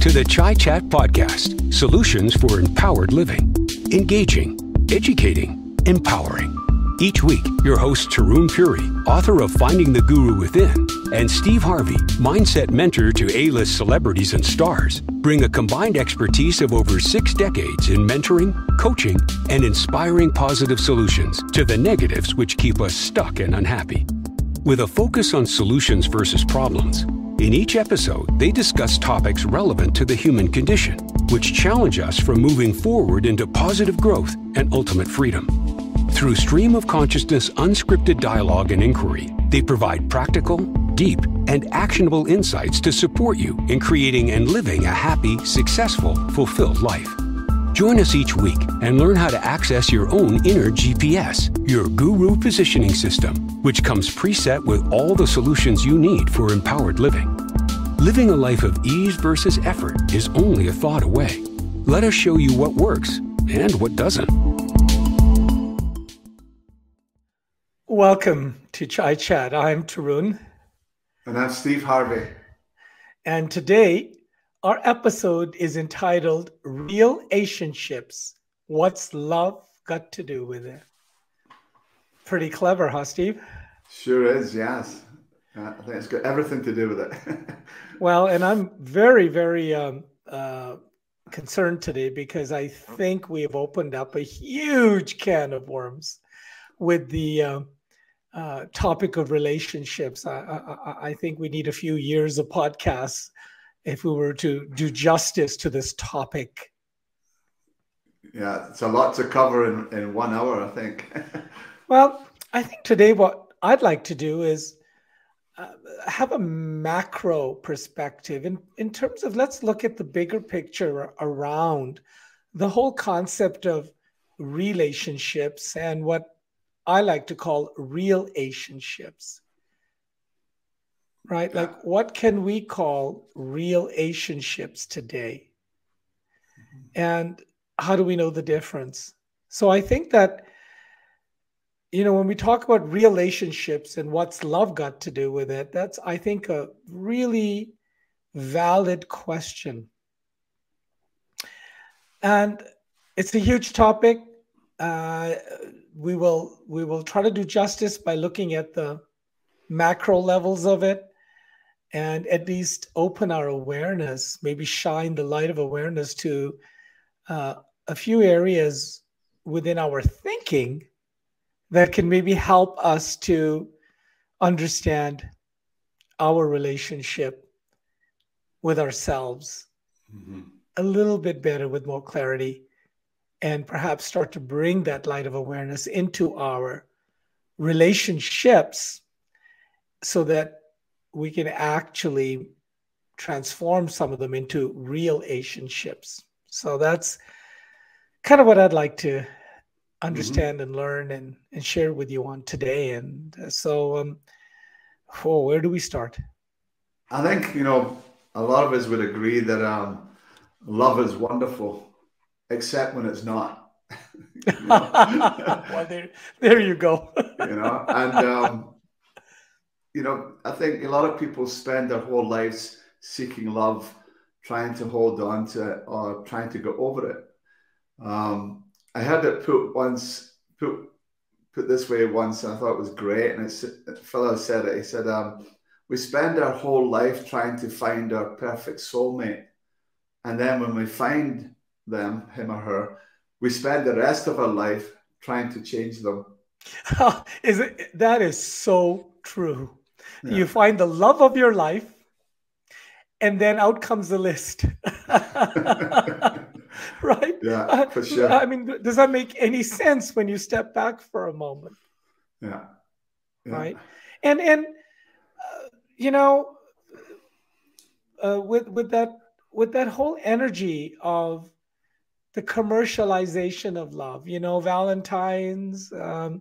to the Chai Chat Podcast, solutions for empowered living. Engaging, educating, empowering. Each week, your hosts Taron Puri, author of Finding the Guru Within, and Steve Harvey, mindset mentor to A-list celebrities and stars, bring a combined expertise of over 6 decades in mentoring, coaching, and inspiring positive solutions to the negatives which keep us stuck and unhappy. With a focus on solutions versus problems, in each episode, they discuss topics relevant to the human condition, which challenge us from moving forward into positive growth and ultimate freedom. Through stream of consciousness, unscripted dialogue and inquiry, they provide practical, deep, and actionable insights to support you in creating and living a happy, successful, fulfilled life. Join us each week and learn how to access your own inner GPS, your guru positioning system, which comes preset with all the solutions you need for empowered living. Living a life of ease versus effort is only a thought away. Let us show you what works and what doesn't. Welcome to Chai Chat. I'm Taron. And I'm Steve Harvey. And today, our episode is entitled Real-ationships. What's love got to do with it? Pretty clever, huh, Steve? Sure is, yes. I think it's got everything to do with it. Well, and I'm very, very concerned today because I think we have opened up a huge can of worms with the topic of relationships. I think we need a few years of podcasts if we were to do justice to this topic. Yeah, it's a lot to cover in 1 hour, I think. Well, I think today what I'd like to do is have a macro perspective in terms of, let's look at the bigger picture around the whole concept of relationships and what I like to call real-ationships. Right? Like, what can we call real-ationships today? And how do we know the difference? So I think that, when we talk about relationships and what's love got to do with it, that's, I think, a really valid question. And it's a huge topic. We will try to do justice by looking at the macro levels of it and at least open our awareness, maybe shine the light of awareness to a few areas within our thinking that can maybe help us to understand our relationship with ourselves a little bit better, with more clarity, and perhaps start to bring that light of awareness into our relationships so that we can actually transform some of them into real-ationships. So that's kind of what I'd like to understand and learn and share with you on today. And so, where do we start? I think, a lot of us would agree that love is wonderful, except when it's not. Well, there you go. I think a lot of people spend their whole lives seeking love, trying to hold on to it or trying to go over it. I had it put this way once, and I thought it was great. And a fellow said it. He said, "We spend our whole life trying to find our perfect soulmate, and then when we find them, him or her, we spend the rest of our life trying to change them." That is so true. Yeah. You find the love of your life, and then out comes the list. Right? Yeah, for sure. I mean, does that make any sense when you step back for a moment? Yeah. Right? And with that whole energy of the commercialization of love, Valentine's, I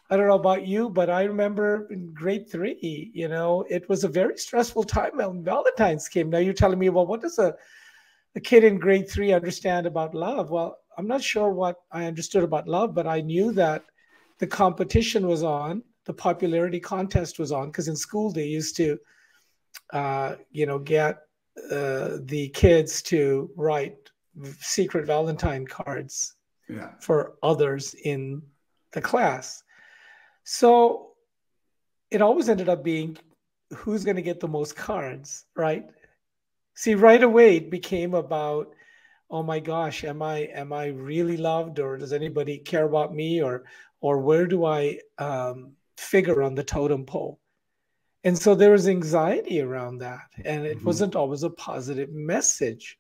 don't know about you, but I remember in grade 3, it was a very stressful time when Valentine's came. Now you're telling me, well, what does a kid in grade 3 understand about love? Well, I'm not sure what I understood about love, but I knew that the competition was on, the popularity contest was on, because in school they used to, get the kids to write secret Valentine cards for others in the class. So it always ended up being who's going to get the most cards, right? See, right away it became about, oh my gosh, am I really loved, or does anybody care about me, or where do I figure on the totem pole? And so there was anxiety around that, and it wasn't always a positive message.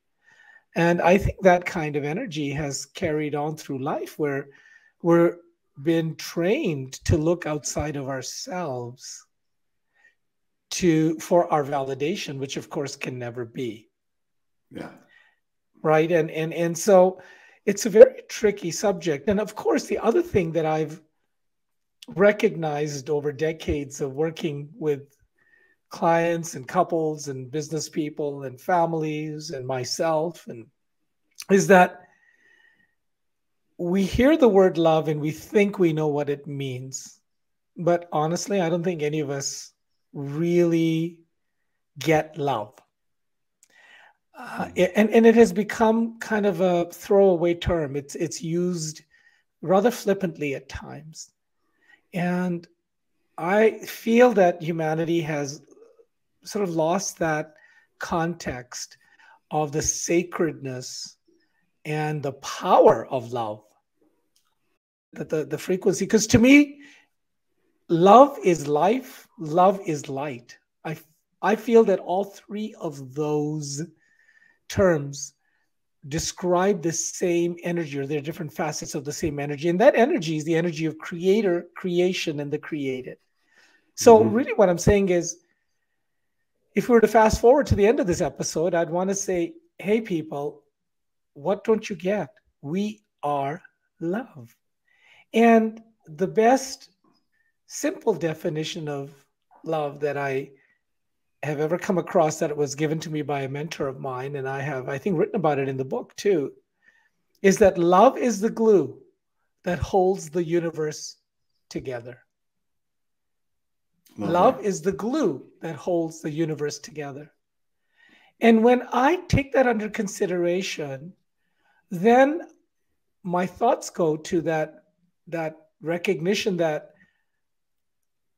And I think that kind of energy has carried on through life, where we're been trained to look outside of ourselves for our validation, which of course can never be. Yeah. Right. And so it's a very tricky subject. And of course, the other thing that I've recognized over decades of working with clients and couples and business people and families and myself is that we hear the word love and we think we know what it means. But honestly, I don't think any of us really get love. And it has become kind of a throwaway term. It's used rather flippantly at times. And I feel that humanity has sort of lost that context of the sacredness and the power of love. The frequency, because to me, love is life, love is light. I feel that all three of those terms describe the same energy, or they're different facets of the same energy. And that energy is the energy of creator, creation, and the created. So really what I'm saying is, if we were to fast forward to the end of this episode, I'd want to say, hey, people, what don't you get? We are love. And the best simple definition of love that I have ever come across, that it was given to me by a mentor of mine, and I have, I think, written about it in the book too, is that love is the glue that holds the universe together. Love is the glue that holds the universe together. And when I take that under consideration, then my thoughts go to that recognition that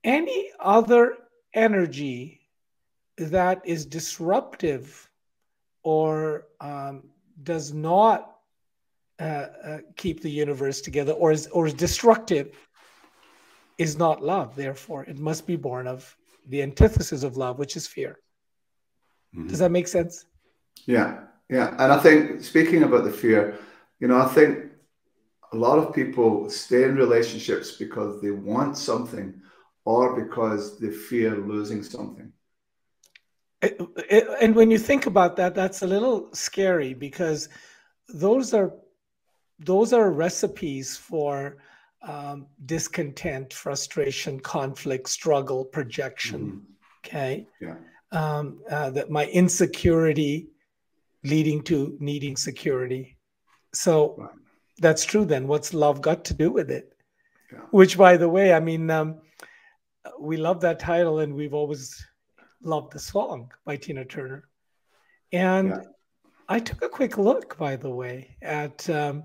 any other energy that is disruptive or does not keep the universe together, or is destructive, is not love. Therefore, it must be born of the antithesis of love, which is fear. Does that make sense? Yeah. And I think, speaking about the fear, I think a lot of people stay in relationships because they want something, or because they fear losing something. And when you think about that, that's a little scary, because those are recipes for discontent, frustration, conflict, struggle, projection. Okay. Yeah. That my insecurity leading to needing security. So that's true. Then what's love got to do with it? Yeah. Which, by the way, I mean, we love that title, and we've always loved the song by Tina Turner. And I took a quick look, by the way, at the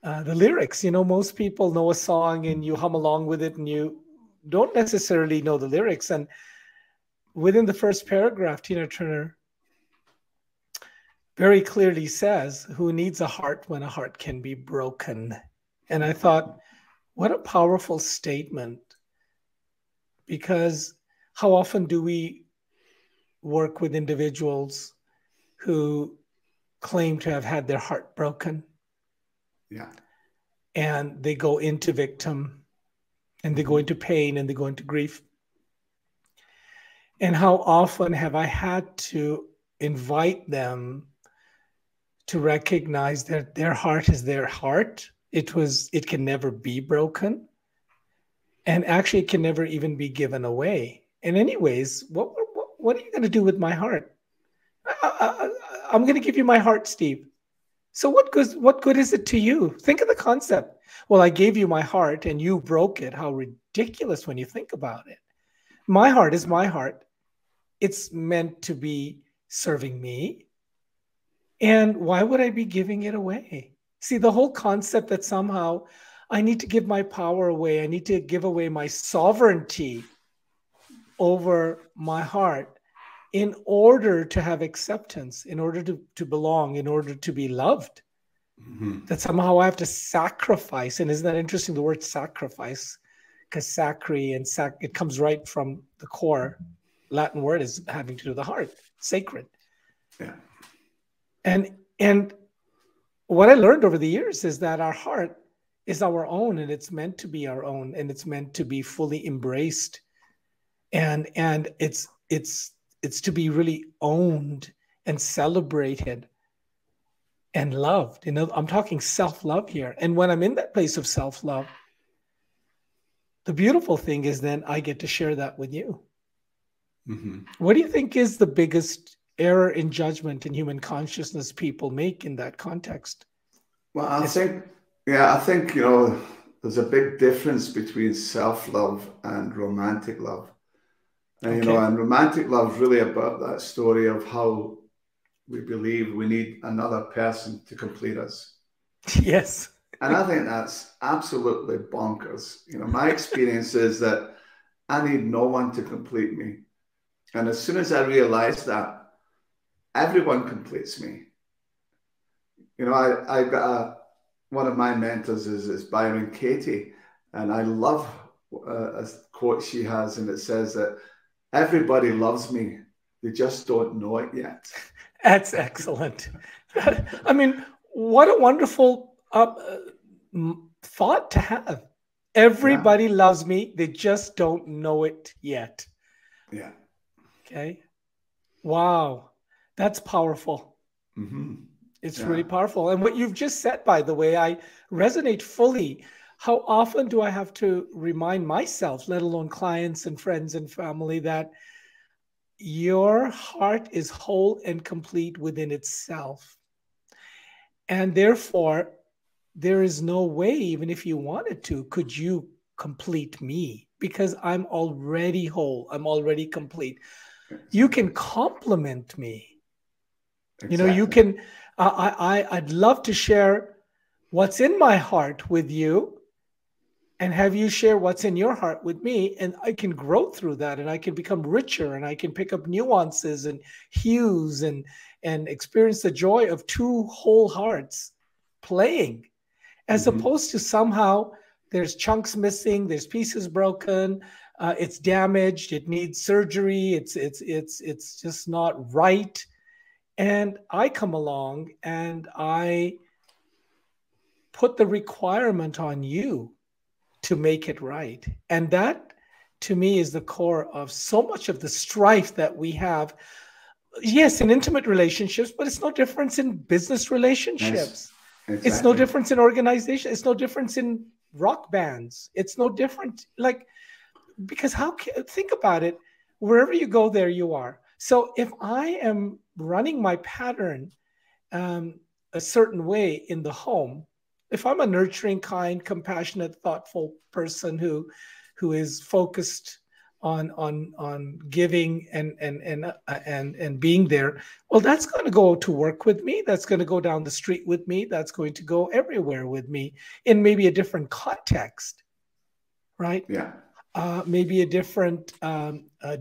lyrics. Most people know a song and you hum along with it, and you don't necessarily know the lyrics. And within the first paragraph, Tina Turner very clearly says, who needs a heart when a heart can be broken? And I thought, what a powerful statement. Because how often do we work with individuals who claim to have had their heart broken? Yeah. And they go into victim, and they go into pain, and they go into grief. And how often have I had to invite them to recognize that their heart is their heart. It can never be broken. And actually it can never even be given away. And anyways, what are you going to do with my heart? I'm going to give you my heart, Steve. So what good is it to you? Think of the concept. Well, I gave you my heart and you broke it. How ridiculous when you think about it. My heart is my heart. It's meant to be serving me? And why would I be giving it away? See, the whole concept that somehow I need to give my power away, I need to give away my sovereignty over my heart in order to have acceptance, in order to belong, in order to be loved. That somehow I have to sacrifice. And isn't that interesting, the word sacrifice? Because sacri and it comes right from the core Latin word is having to do with the heart, sacred. Yeah. And what I learned over the years is that our heart is our own, and it's meant to be our own, and it's meant to be fully embraced. And it's to be really owned and celebrated and loved. You know, I'm talking self-love here. And when I'm in that place of self-love, the beautiful thing is then I get to share that with you. What do you think is the biggest error in judgment in human consciousness people make in that context? Well, I think, you know, there's a big difference between self-love and romantic love. And, you know, and romantic love is really about that story of how we believe we need another person to complete us. Yes. And I think that's absolutely bonkers. You know, my experience is that I need no one to complete me. And as soon as I realized that, everyone completes me. You know, I got one of my mentors is Byron Katie, and I love a quote she has, and it says that everybody loves me, they just don't know it yet. That's excellent. I mean, what a wonderful thought to have. Everybody loves me, they just don't know it yet. Yeah. Okay. Wow. That's powerful. It's really powerful. And what you've just said, by the way, I resonate fully. How often do I have to remind myself, let alone clients and friends and family, that your heart is whole and complete within itself. And therefore, there is no way, even if you wanted to, could you complete me, because I'm already whole. I'm already complete. You can complement me. Exactly. You know, you can, I'd love to share what's in my heart with you and have you share what's in your heart with me. And I can grow through that, and I can become richer, and I can pick up nuances and hues and experience the joy of two whole hearts playing, as opposed to somehow there's chunks missing, there's pieces broken, it's damaged, it needs surgery, it's just not right. And I come along and I put the requirement on you to make it right. And that, to me, is the core of so much of the strife that we have. Yes, in intimate relationships, but it's no difference in business relationships. Yes, exactly. It's no difference in organization. It's no difference in rock bands. It's no different, like, because think about it, wherever you go, there you are. So if I am running my pattern a certain way in the home, if I'm a nurturing, kind, compassionate, thoughtful person who is focused on giving and being there, well, that's going to go to work with me. That's going to go down the street with me. That's going to go everywhere with me in maybe a different context, right? Yeah. Maybe a different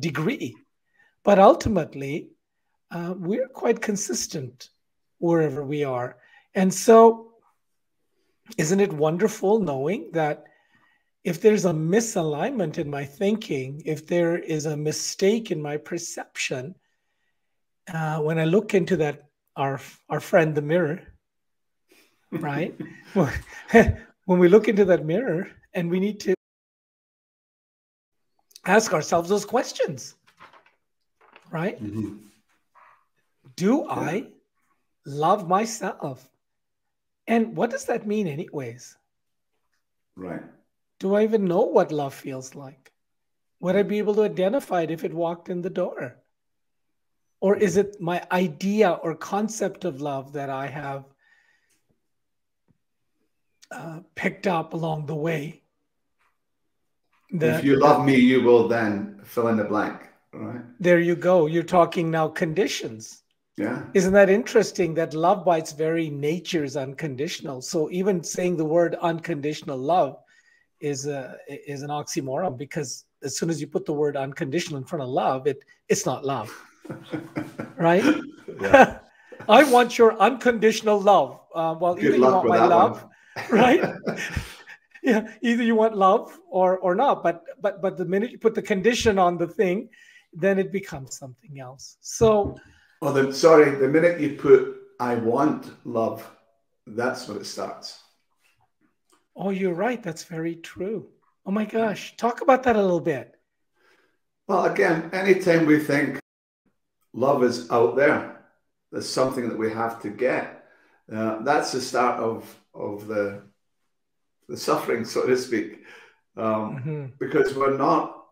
degree. But ultimately, we're quite consistent wherever we are. And so, isn't it wonderful knowing that if there's a misalignment in my thinking, if there is a mistake in my perception, when I look into that, our friend, the mirror, right? When we look into that mirror, and we need to ask ourselves those questions, right? Do I love myself? And what does that mean anyways? Right. Do I even know what love feels like? Would I be able to identify it if it walked in the door? Or is it my idea or concept of love that I have picked up along the way? If you love me, you will then fill in the blank, Right. There you go. You're talking now conditions. Yeah. Isn't that interesting that love by its very nature is unconditional? So even saying the word unconditional love is an oxymoron, because as soon as you put the word unconditional in front of love, it's not love, right? Yeah. I want your unconditional love. Well, Good either you luck want with my that love, one. right? Yeah, either you want love or not. But the minute you put the condition on the thing, then it becomes something else. So, Oh, the minute you put "I want love," that's when it starts. oh, you're right. That's very true. Oh my gosh, talk about that a little bit. Well, again, anytime we think love is out there, there's something that we have to get. That's the start of the suffering, so to speak, Mm-hmm. because we're not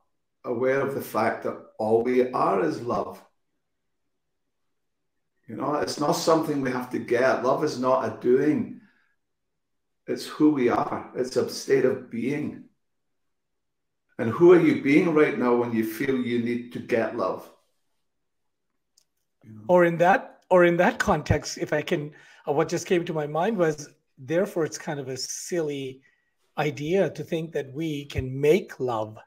aware of the fact that all we are is love. You know, it's not something we have to get. Love is not a doing. It's who we are. It's a state of being. And who are you being right now when you feel you need to get love? You know? Or in that context, if I can, what just came to my mind was, therefore, it's kind of a silly idea to think that we can make love.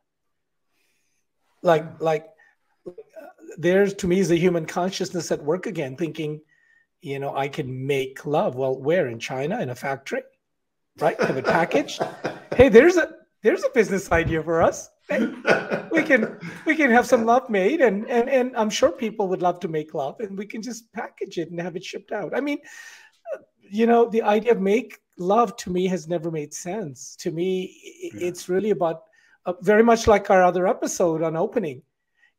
Like there's, to me, is the human consciousness at work again, thinking, I can make love. Well, where? In China, in a factory, right? Have it packaged. Hey, there's a business idea for us. Hey, we can have some love made, and I'm sure people would love to make love, and we can just package it and have it shipped out. I mean, the idea of make love to me has never made sense. To me, it's really about very much like our other episode on opening.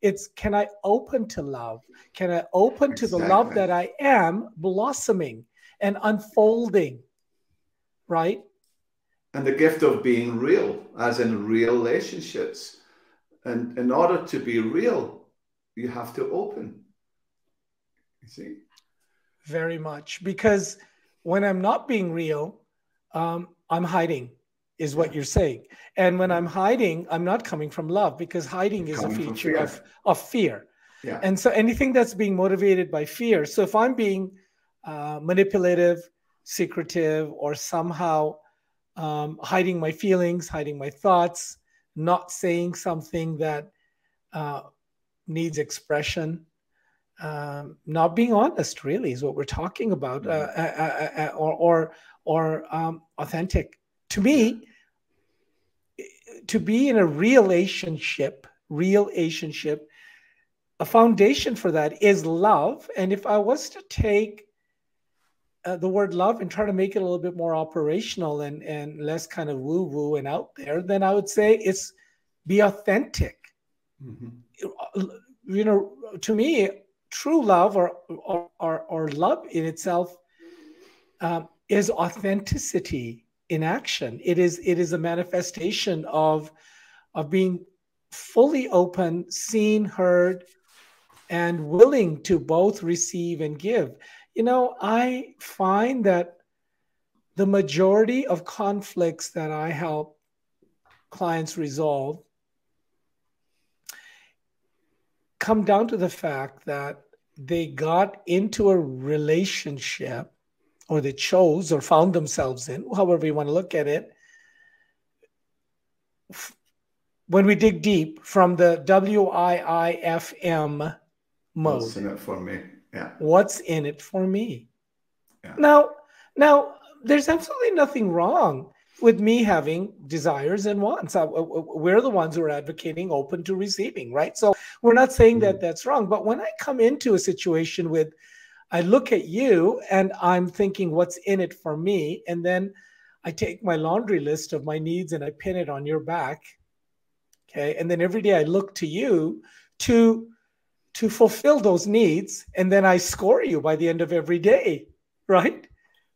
It's, can I open to love? Can I open to the love that I am blossoming and unfolding, right? And the gift of being real, as in real relationships. And in order to be real, you have to open. You see? Very much. Because when I'm not being real, I'm hiding, is what you're saying. And when I'm hiding, I'm not coming from love, because hiding is a feature of fear. Yeah. And so anything that's being motivated by fear. So if I'm being manipulative, secretive, or somehow hiding my feelings, hiding my thoughts, not saying something that needs expression, not being honest, really, is what we're talking about, or authentic. To me, to be in a relationship, a foundation for that is love. And if I was to take the word love and try to make it a little bit more operational and less kind of woo-woo and out there, then I would say it's be authentic. Mm-hmm. To me, true love or love in itself is authenticity in action. It is a manifestation of being fully open, seen, heard, and willing to both receive and give. I find that the majority of conflicts that I help clients resolve come down to the fact that they got into a relationship, or they chose or found themselves in, however you want to look at it, when we dig deep from the WIIFM mode. What's in it for me? Yeah. What's in it for me? Yeah. Now, there's absolutely nothing wrong with me having desires and wants. We're the ones who are advocating open to receiving, right? So we're not saying that that's wrong. But when I come into a situation with, I look at you and I'm thinking, what's in it for me? And then I take my laundry list of my needs and I pin it on your back. Okay. And then every day I look to you to fulfill those needs. And then I score you by the end of every day, right?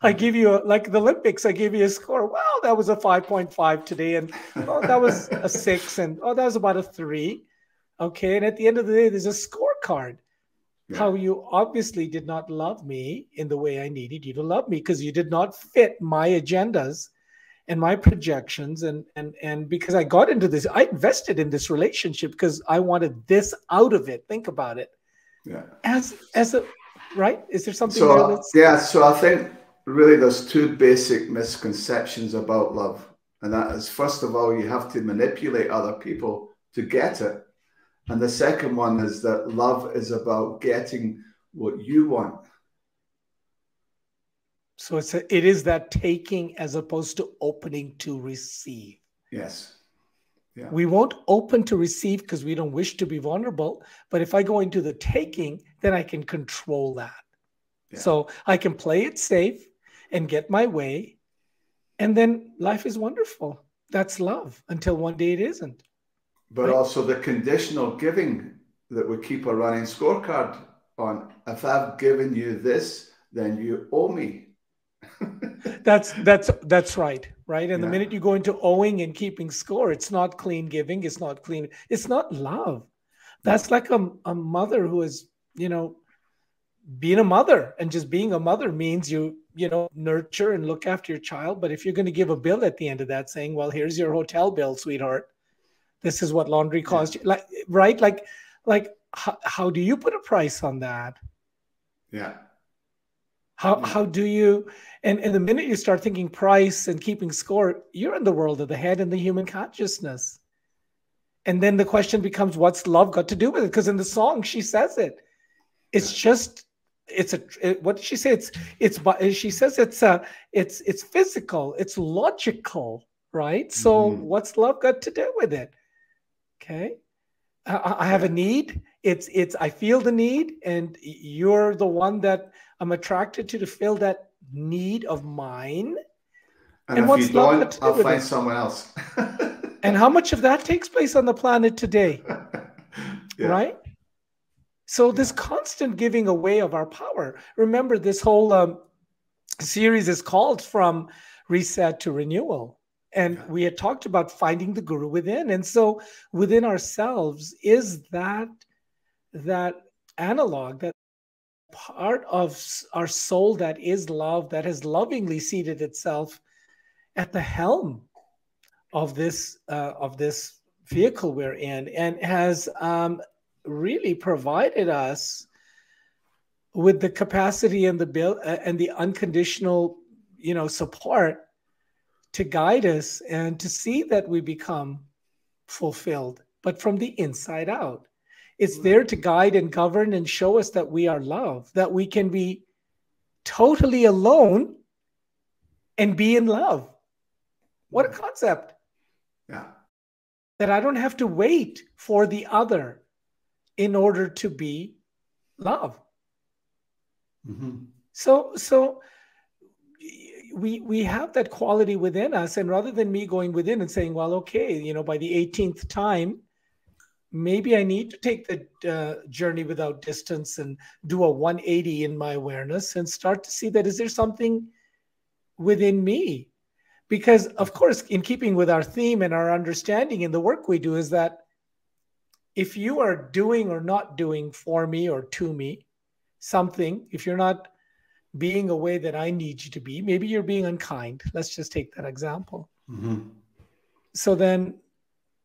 I give you, like the Olympics, I give you a score. Well, that was a 5.5 today. And that was a 6. And that was about a 3. Okay. And at the end of the day, there's a scorecard. Yeah. How you obviously did not love me in the way I needed you to love me, because you did not fit my agendas and my projections, and because I got into this, I invested in this relationship because I wanted this out of it. Think about it. Yeah. As a right? Is there something there that's... Yeah, so I think really there's two basic misconceptions about love. And that is, first of all, you have to manipulate other people to get it. And the second one is that love is about getting what you want. So it is that taking as opposed to opening to receive. Yes. Yeah. We won't open to receive because we don't wish to be vulnerable. But if I go into the taking, then I can control that. Yeah. So I can play it safe and get my way. And then life is wonderful. That's love until one day it isn't. But right? Also the conditional giving that we keep a running scorecard on. If I've given you this, then you owe me. That's right. Right. And the minute you go into owing and keeping score, it's not clean giving. It's not clean. It's not love. That's like a mother who is, being a mother, and just being a mother means you nurture and look after your child. But if you're going to give a bill at the end of that saying, well, here's your hotel bill, sweetheart, this is what laundry cost you, like, right? Like how do you put a price on that? Yeah. How do you, and the minute you start thinking price and keeping score, you're in the world of the head and the human consciousness. And then the question becomes, what's love got to do with it? Because in the song, she says it. It's just, what did she say? She says it's physical, it's logical, right? So what's love got to do with it? Okay. I have a need. I feel the need, and you're the one that I'm attracted to fill that need of mine. And if you don't, I'll find someone else. And how much of that takes place on the planet today? Right? So this constant giving away of our power. Remember, this whole series is called From Reset to Renewal. And we had talked about finding the guru within. And so within ourselves is that analog, that part of our soul that is love, that has lovingly seated itself at the helm of this vehicle we're in, and has really provided us with the capacity and the unconditional, support to guide us and to see that we become fulfilled, but from the inside out. It's there to guide and govern and show us that we are love, that we can be totally alone and be in love. What a concept. Yeah. That I don't have to wait for the other in order to be love. Mm-hmm. So we have that quality within us, and rather than me going within and saying, well, okay, by the 18th time, maybe I need to take the journey without distance and do a 180 in my awareness and start to see that, is there something within me? Because, of course, in keeping with our theme and our understanding in the work we do, is that if you are doing or not doing for me or to me something, if you're not being a way that I need you to be, maybe you're being unkind. Let's just take that example. Mm-hmm. So then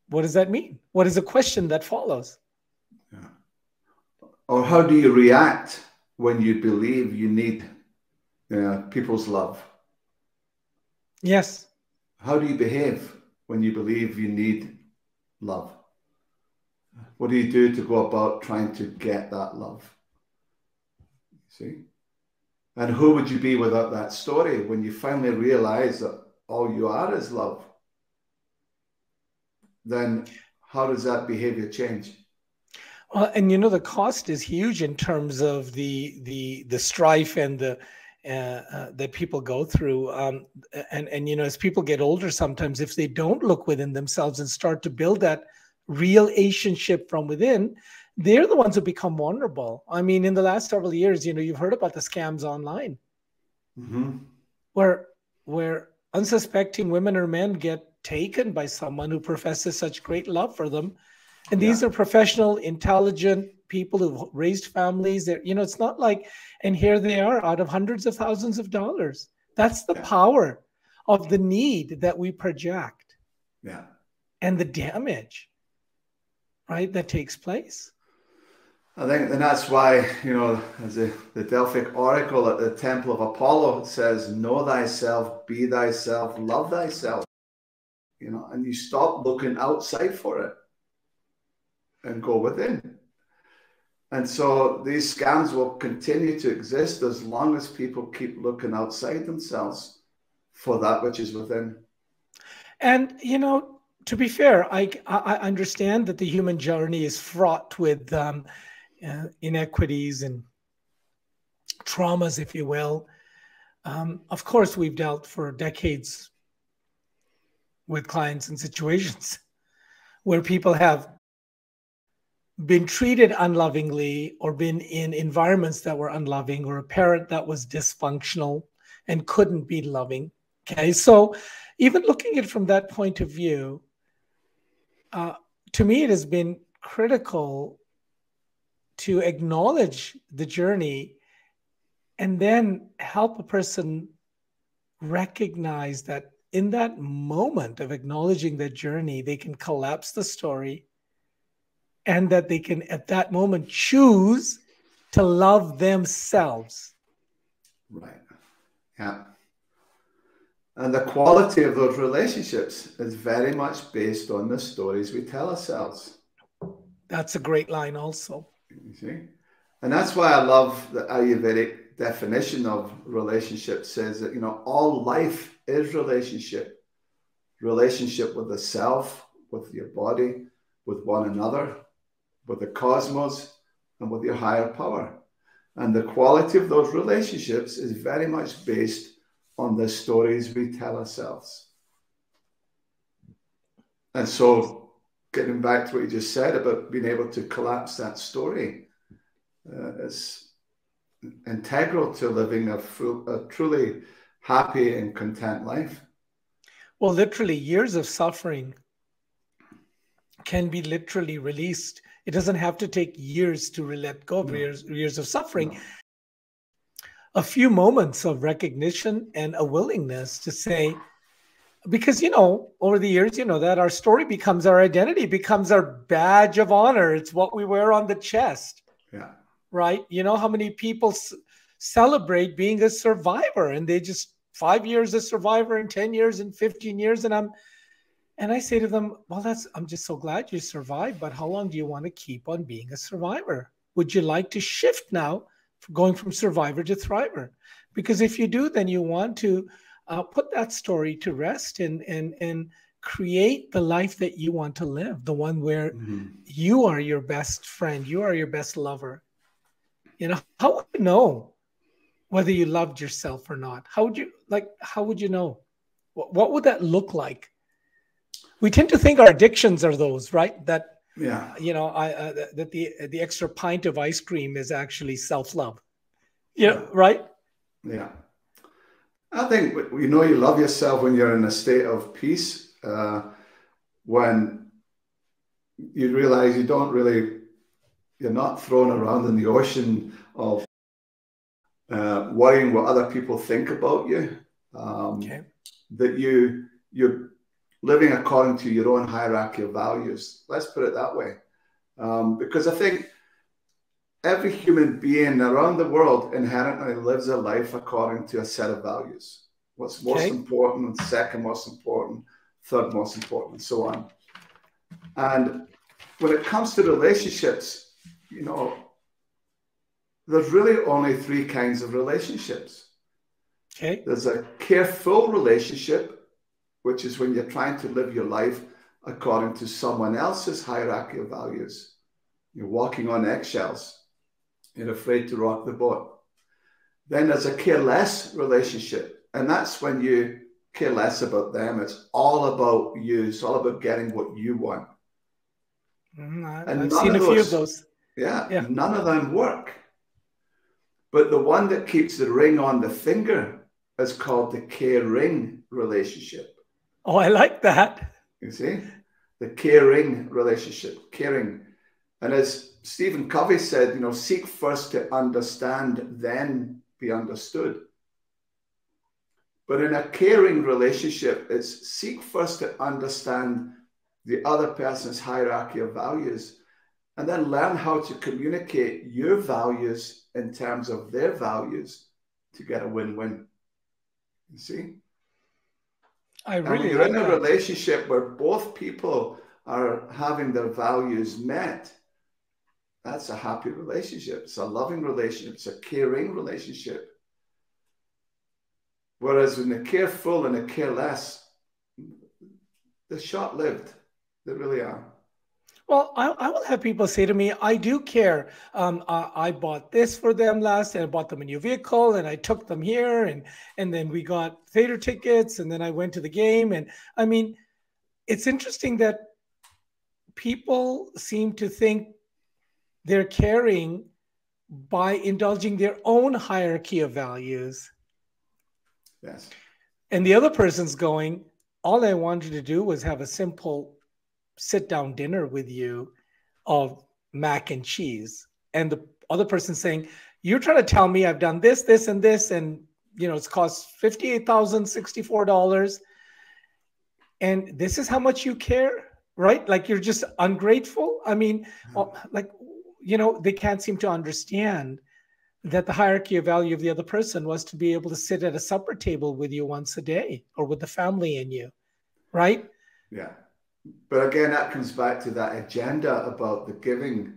what does that mean? What is the question that follows? Yeah. Or how do you react when you believe you need people's love? Yes. How do you behave when you believe you need love? What do you do to go about trying to get that love? See? And who would you be without that story when you finally realize that all you are is love? Then how does that behavior change? Well, and the cost is huge in terms of the strife and the that people go through. And as people get older, sometimes if they don't look within themselves and start to build that real-ationship from within, they're the ones who become vulnerable. I mean, in the last several years, you've heard about the scams online, where unsuspecting women or men get taken by someone who professes such great love for them. And these are professional, intelligent people who've raised families. They're, it's not like, and here they are out of hundreds of thousands of dollars. That's the power of the need that we project. Yeah. And the damage, right, that takes place. I think, and that's why, you know, as the Delphic oracle at the Temple of Apollo says, know thyself, be thyself, love thyself, you know, and you stop looking outside for it and go within. And so these scams will continue to exist as long as people keep looking outside themselves for that which is within. And, you know, to be fair, I understand that the human journey is fraught with inequities and traumas, if you will. Of course, we've dealt for decades with clients and situations where people have been treated unlovingly or been in environments that were unloving, or a parent that was dysfunctional and couldn't be loving. Okay, so even looking at it from that point of view, to me, it has been critical to acknowledge the journey and then help a person recognize that in that moment of acknowledging that journey, they can collapse the story, and that they can, at that moment, choose to love themselves. Right. Yeah. And the quality of those relationships is very much based on the stories we tell ourselves. That's a great line also. You see? And that's why I love the Ayurvedic definition of relationship says that, you know, all life is relationship. Relationship with the self, with your body, with one another, with the cosmos, and with your higher power. And the quality of those relationships is very much based on the stories we tell ourselves. And so, getting back to what you just said about being able to collapse that story is integral to living a truly happy and content life. Well, literally, years of suffering can be literally released. It doesn't have to take years to let go of years of suffering. No. A few moments of recognition and a willingness to say, because, you know, over the years, you know, that our story becomes our identity, becomes our badge of honor. It's what we wear on the chest. Yeah. Right? You know how many people celebrate being a survivor, and they just 5 years a survivor and 10 years and 15 years. And I say to them, well, I'm just so glad you survived, but how long do you want to keep on being a survivor? Would you like to shift now, going from survivor to thriver? Because if you do, then you want to put that story to rest and create the life that you want to live, the one where you are your best friend, you are your best lover. You know, how would you know whether you loved yourself or not? How would you know? What would that look like? We tend to think our addictions are those, right? That, yeah, you know, that the extra pint of ice cream is actually self-love. Yeah, right? Yeah. I think, you know, you love yourself when you're in a state of peace, when you realize you're not thrown around in the ocean of worrying what other people think about you. That you're living according to your own hierarchy of values. Let's put it that way. Because I think every human being around the world inherently lives a life according to a set of values. What's most important, second most important, third most important, and so on. And when it comes to relationships, you know, there's really only three kinds of relationships. There's a careful relationship, which is when you're trying to live your life according to someone else's hierarchy of values. You're walking on eggshells. You're afraid to rock the boat. Then there's a careless relationship, and that's when you care less about them. It's all about you. It's all about getting what you want. I've seen a few of those. Yeah, none of them work. But the one that keeps the ring on the finger is called the caring relationship. Oh, I like that. You see? The caring relationship, caring. And as Stephen Covey said, you know, seek first to understand, then be understood. But in a caring relationship, it's seek first to understand the other person's hierarchy of values, and then learn how to communicate your values in terms of their values to get a win-win. You see? I really and when you're like in a that. relationship where both people are having their values met, that's a happy relationship. It's a loving relationship. It's a caring relationship. Whereas when they're careful and they're careless, they're short-lived. They really are. Well, I will have people say to me, I do care. I bought this for them last, and I bought them a new vehicle, and I took them here, and then we got theater tickets, and then I went to the game. And I mean, it's interesting that people seem to think they're caring by indulging their own hierarchy of values. Yes. And the other person's going, all I wanted to do was have a simple sit down dinner with you of mac and cheese. And the other person saying, you're trying to tell me I've done this, this, and this, and it's cost $58,064. And this is how much you care, right? Like you're just ungrateful. I mean, they can't seem to understand that the hierarchy of value of the other person was to be able to sit at a supper table with you once a day or with the family and you, right? Yeah. But again, that comes back to that agenda about the giving.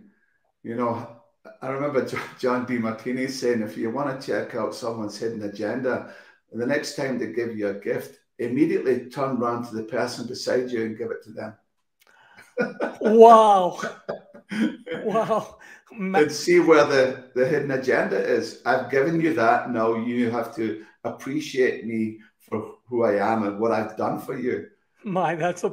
I remember John DeMartini saying, if you want to check out someone's hidden agenda, the next time they give you a gift, immediately turn around to the person beside you and give it to them. Wow. Wow. And see where the hidden agenda is. I've given you that. Now you have to appreciate me for who I am and what I've done for you. That's a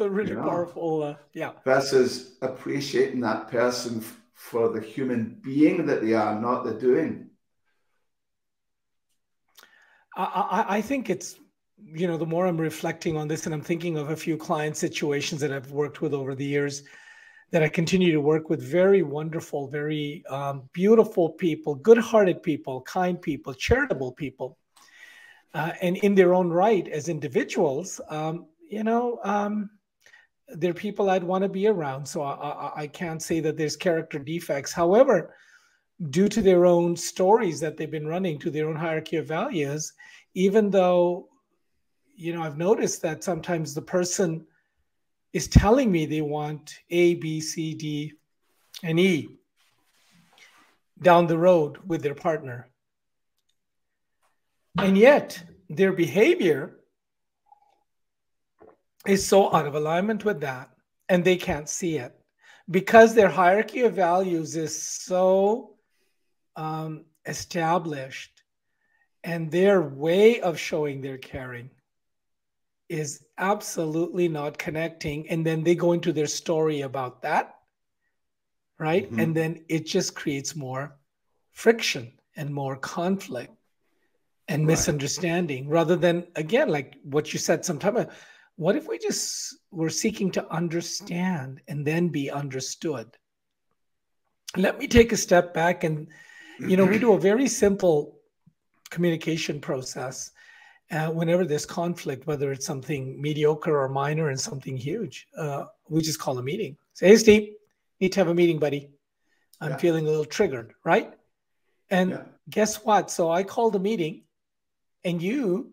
really powerful, versus appreciating that person for the human being that they are, not the doing. I think it's, the more I'm reflecting on this, and I'm thinking of a few client situations that I've worked with over the years, that I continue to work with, very wonderful, very beautiful people, good-hearted people, kind people, charitable people. And in their own right, as individuals, they're people I'd want to be around. So I can't say that there's character defects. However, due to their own stories that they've been running, to their own hierarchy of values, even though, I've noticed that sometimes the person is telling me they want A, B, C, D, and E down the road with their partner. And yet their behavior is so out of alignment with that, and they can't see it because their hierarchy of values is so established, and their way of showing their caring is absolutely not connecting. And then they go into their story about that, right? Mm-hmm. And then it just creates more friction and more conflict and misunderstanding, rather than, again, like what you said some time ago, what if we just were seeking to understand and then be understood? Let me take a step back, and, we do a very simple communication process. Whenever there's conflict, whether it's something mediocre or minor and something huge, we just call a meeting. Say, hey, Steve, need to have a meeting, buddy. I'm feeling a little triggered, right? And guess what? So I called a meeting, and you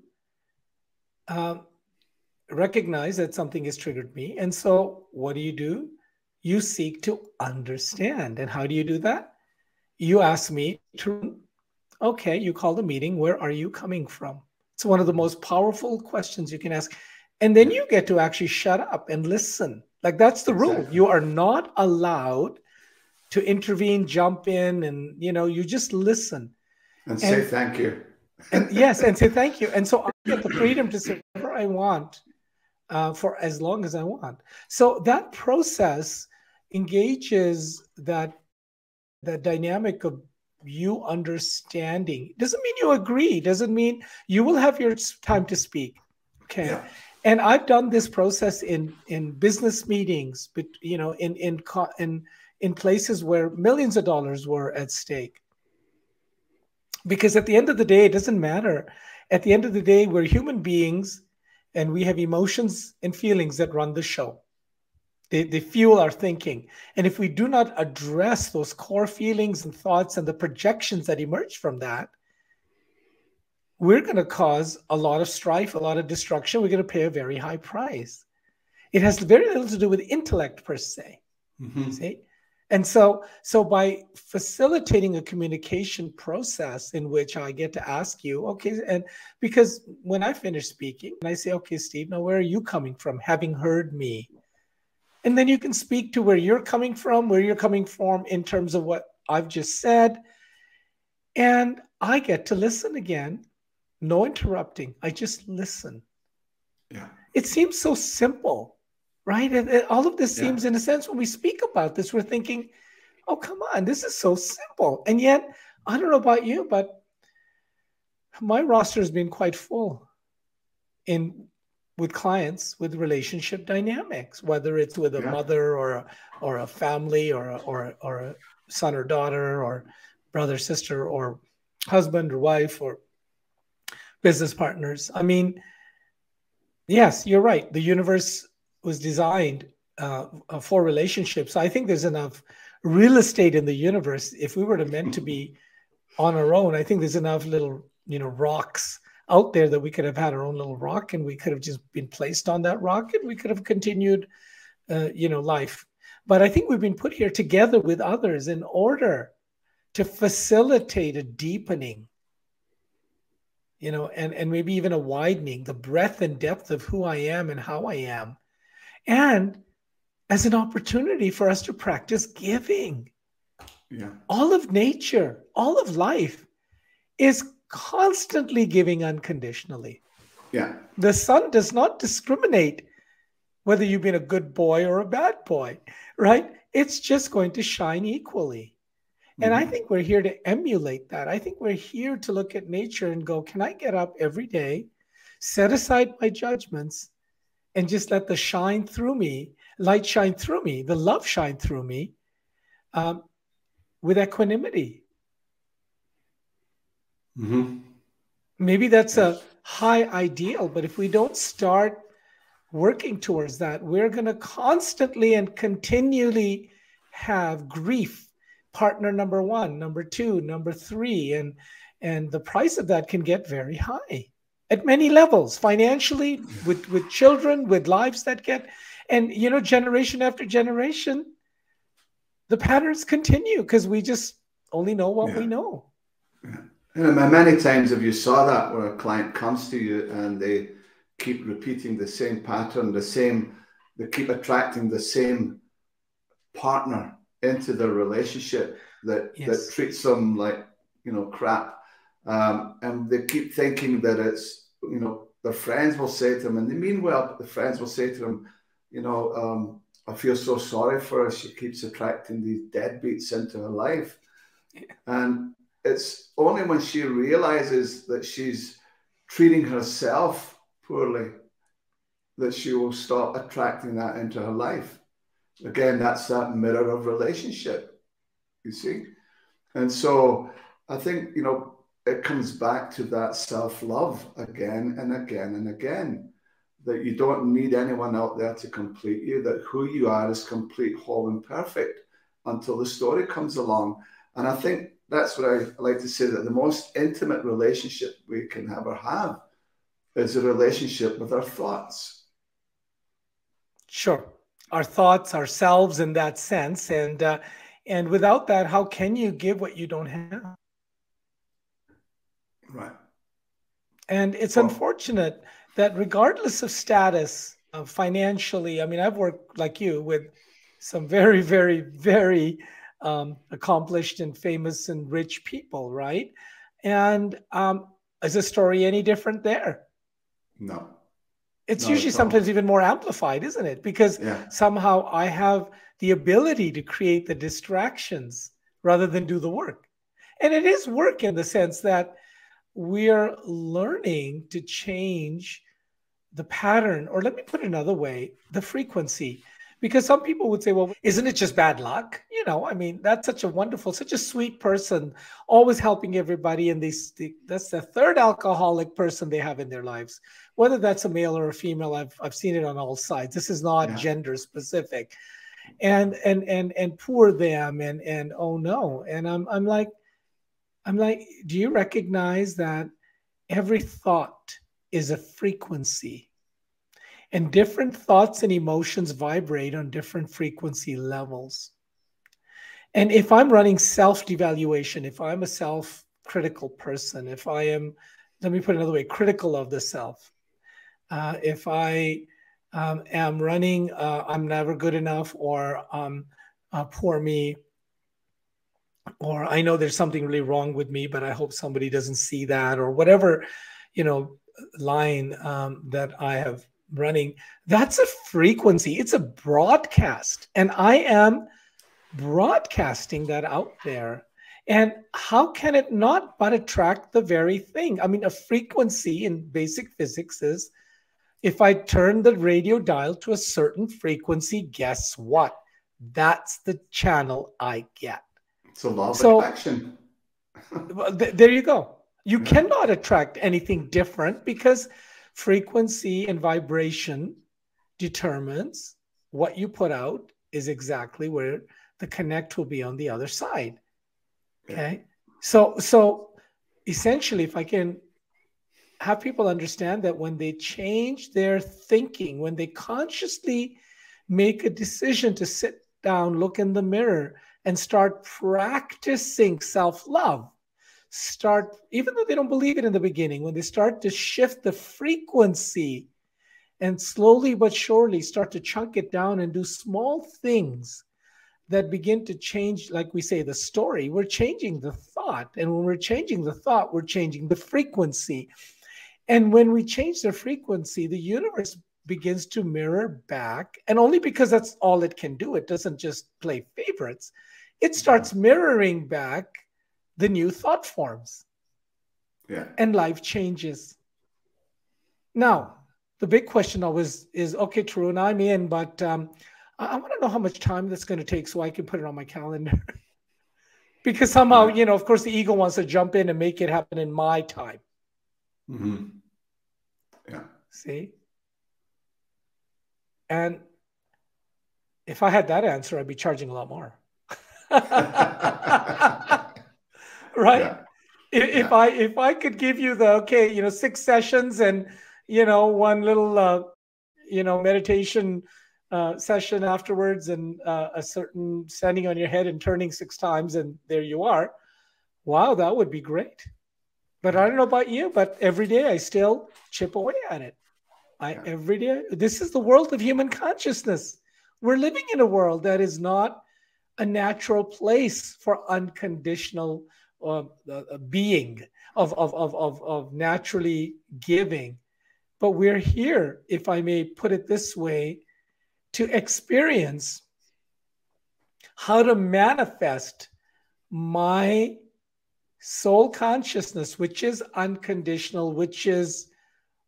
recognize that something has triggered me. And so what do? You seek to understand. And how do you do that? You ask me to, okay, you called a meeting. Where are you coming from? It's one of the most powerful questions you can ask. And then you get to actually shut up and listen. Like, that's the rule. You are not allowed to intervene, jump in, and, you just listen. And say thank you. And yes, and say thank you. And so I get the freedom to say whatever I want for as long as I want. So that process engages that dynamic of you understanding. Doesn't mean you agree. Doesn't mean you will have your time to speak. Okay. Yeah. And I've done this process in business meetings, but in places where millions of dollars were at stake. Because at the end of the day, it doesn't matter. At the end of the day, we're human beings and we have emotions and feelings that run the show. They fuel our thinking. And if we do not address those core feelings and thoughts and the projections that emerge from that, we're going to cause a lot of strife, a lot of destruction. We're going to pay a very high price. It has very little to do with intellect per se. Mm-hmm. See? And so by facilitating a communication process in which I get to ask you, okay, and because when I finish speaking, and I say, okay, Steve, now where are you coming from, having heard me? And then you can speak to where you're coming from in terms of what I've just said. And I get to listen again, no interrupting. I just listen. Yeah. It seems so simple. Right? And all of this seems, in a sense, when we speak about this, we're thinking, oh, come on, this is so simple. And yet, I don't know about you, but my roster has been quite full with clients, with relationship dynamics, whether it's with a mother or a family or a son or daughter or brother, sister, or husband or wife or business partners. I mean, yes, you're right. The universe was designed for relationships. I think there's enough real estate in the universe. If we were meant to be on our own, I think there's enough little, rocks out there that we could have had our own little rock, and we could have just been placed on that rock, and we could have continued, life. But I think we've been put here together with others in order to facilitate a deepening, and maybe even a widening, the breadth and depth of who I am and how I am. And as an opportunity for us to practice giving. Yeah. All of nature, all of life is constantly giving unconditionally. Yeah. The sun does not discriminate whether you've been a good boy or a bad boy, right? It's just going to shine equally. And I think we're here to emulate that. I think we're here to look at nature and go, can I get up every day, set aside my judgments, and just let the shine through me, light shine through me, the love shine through me with equanimity. Mm-hmm. Maybe that's a high ideal, but if we don't start working towards that, we're going to constantly and continually have grief, partner number 1, number 2, number 3, and the price of that can get very high. At many levels, financially, with children, with lives that get, and generation after generation, the patterns continue because we just only know what we know. Yeah. And many times, if you saw that where a client comes to you and they keep repeating the same pattern, they keep attracting the same partner into their relationship that treats them like crap. And they keep thinking that it's, their friends will say to them, and they mean well, but the friends will say to them, I feel so sorry for her. She keeps attracting these deadbeats into her life. Yeah. And it's only when she realizes that she's treating herself poorly that she will stop attracting that into her life. Again, that's that mirror of relationship, you see? And so I think, it comes back to that self-love again and again and again, that you don't need anyone out there to complete you, that who you are is complete, whole, and perfect until the story comes along. And I think that's what I like to say, that the most intimate relationship we can ever have is a relationship with our thoughts. Sure. Our thoughts, ourselves in that sense. And without that, how can you give what you don't have? Right. And it's unfortunate that regardless of status, financially, I mean, I've worked like you with some very, very, very accomplished and famous and rich people, right? And is the story any different there? No. It's usually sometimes even more amplified, isn't it? Because somehow I have the ability to create the distractions rather than do the work. And it is work in the sense that we're learning to change the pattern, or let me put it another way, the frequency. Because some people would say, well, isn't it just bad luck? You know, I mean, that's such a wonderful, such a sweet person, always helping everybody. And that's the third alcoholic person they have in their lives. Whether that's a male or a female, I've seen it on all sides. This is not gender specific. And poor them and oh no. And I'm like, do you recognize that every thought is a frequency? And different thoughts and emotions vibrate on different frequency levels. And if I'm running self-devaluation, if I'm a self-critical person, if I am, let me put it another way, critical of the self, if I am running, I'm never good enough, or poor me, or I know there's something really wrong with me, but I hope somebody doesn't see that, or whatever, you know, line that I have running, that's a frequency. It's a broadcast. And I am broadcasting that out there. And how can it not but attract the very thing? I mean, a frequency in basic physics is if I turn the radio dial to a certain frequency, guess what? That's the channel I get. It's a law of attraction. There you go. You cannot attract anything different because frequency and vibration determines what you put out is exactly where the connect will be on the other side. Okay. So essentially, if I can have people understand that when they change their thinking, when they consciously make a decision to sit down, look in the mirror, and start practicing self-love, even though they don't believe it in the beginning, when they start to shift the frequency and slowly but surely start to chunk it down and do small things that begin to change, like we say, the story, we're changing the thought. And when we're changing the thought, we're changing the frequency. And when we change the frequency, the universe begins to mirror back. And only because that's all it can do, it doesn't just play favorites. It starts mirroring back the new thought forms. And life changes. Now, the big question always is, okay, Taron, I'm in, but I want to know how much time that's going to take so I can put it on my calendar. Because somehow, you know, of course, the ego wants to jump in and make it happen in my time. See? And if I had that answer, I'd be charging a lot more. Right? If I could give you the 6 sessions and one little meditation session afterwards, and a certain standing on your head and turning 6 times, and there you are. Wow, that would be great. But I don't know about you, but every day I still chip away at it. Every day. This is the world of human consciousness. We're living in a world that is not a natural place for unconditional being of naturally giving. But we're here, if I may put it this way, to experience how to manifest my soul consciousness, which is unconditional, which is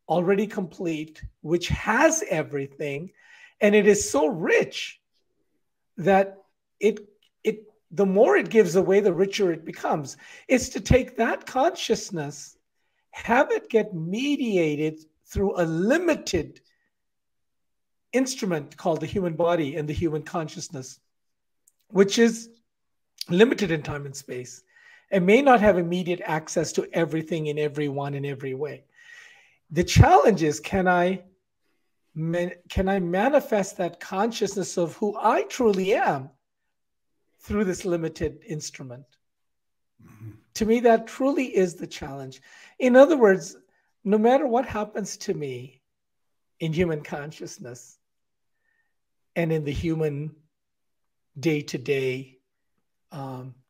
already complete, which has everything. And it is so rich that the more it gives away, the richer it becomes. It's to take that consciousness, have it get mediated through a limited instrument called the human body and the human consciousness, which is limited in time and space and may not have immediate access to everything in everyone in every way. The challenge is, can I manifest that consciousness of who I truly am through this limited instrument? To me, that truly is the challenge. In other words, no matter what happens to me in human consciousness and in the human day-to-day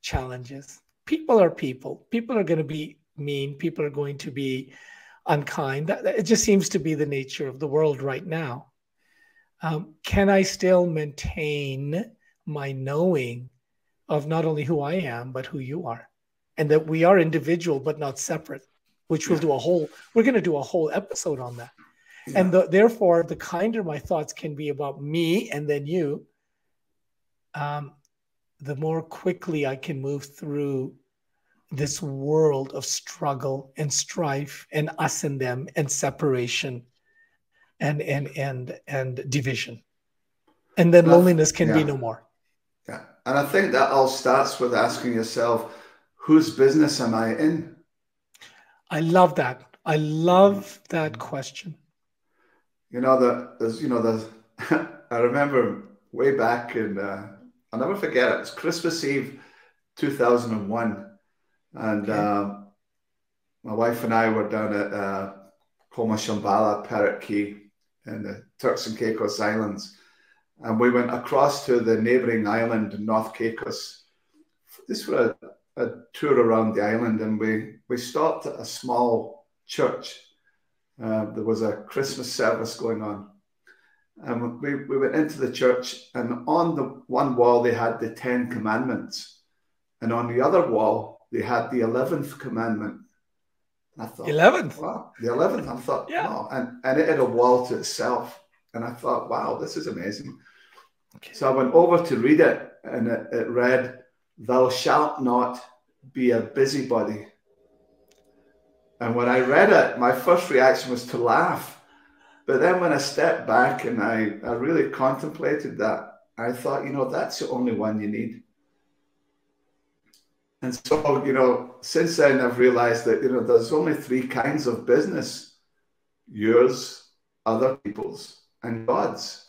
challenges, people are people. People are going to be mean. People are going to be unkind. It just seems to be the nature of the world right now. Can I still maintain my knowing of not only who I am, but who you are, and that we are individual but not separate, which we're going to do a whole episode on that. And therefore, the kinder my thoughts can be about me and then you, the more quickly I can move through this world of struggle and strife and us and them and separation and division. And then loneliness can be no more. Yeah. And I think that all starts with asking yourself, whose business am I in? I love that. I love that question. You know, I remember way back in, I'll never forget it. It's Christmas Eve, 2001. And my wife and I were down at Coma Shambhala, Parrot Key in the Turks and Caicos Islands. And we went across to the neighboring island, North Caicos. This was a tour around the island, and we stopped at a small church. There was a Christmas service going on. And we went into the church, and on the one wall, they had the 10 Commandments. And on the other wall, they had the 11th commandment. I thought, 11th? Wow, the 11th. I thought, yeah. Wow. And it had a wall to itself. And I thought, wow, this is amazing. Okay. So I went over to read it, and it read, "Thou shalt not be a busybody." And when I read it, my first reaction was to laugh. But then when I stepped back and I really contemplated that, I thought, that's the only one you need. And so, since then I've realized that, there's only 3 kinds of business: yours, other people's, and God's.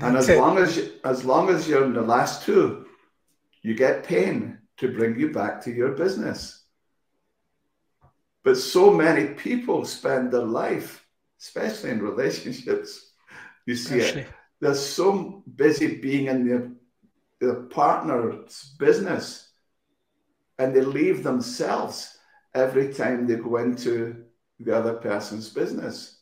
And as long as you're in the last 2, you get pain to bring you back to your business. But so many people spend their life, especially in relationships, you see it. They're so busy being in their partner's business, and they leave themselves every time they go into the other person's business.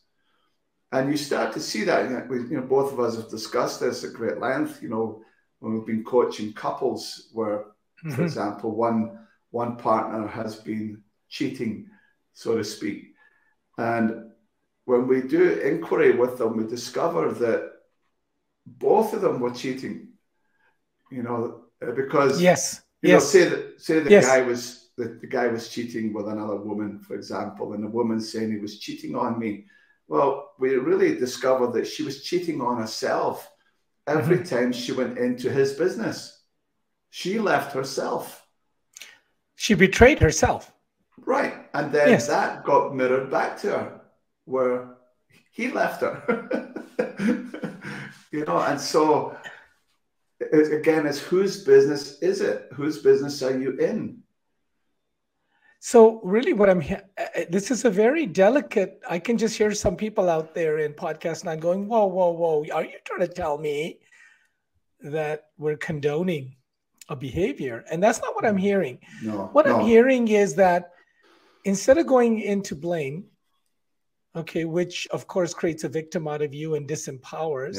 And you start to see that. Both of us have discussed this at great length. When we've been coaching couples, where, for example, one partner has been cheating, so to speak, and when we do inquiry with them, we discover that both of them were cheating. Because say the guy was cheating with another woman, for example, and the woman's saying he was cheating on me. Well, we really discovered that she was cheating on herself every time she went into his business. She left herself. She betrayed herself. Right. And then that got mirrored back to her, where he left her. And so, again, it's whose business is it? Whose business are you in? So really this is a very delicate, I can just hear some people out there in podcast land going, whoa, whoa, whoa. Are you trying to tell me that we're condoning a behavior? And that's not what I'm hearing. No. I'm hearing is that instead of going into blame, which of course creates a victim out of you and disempowers,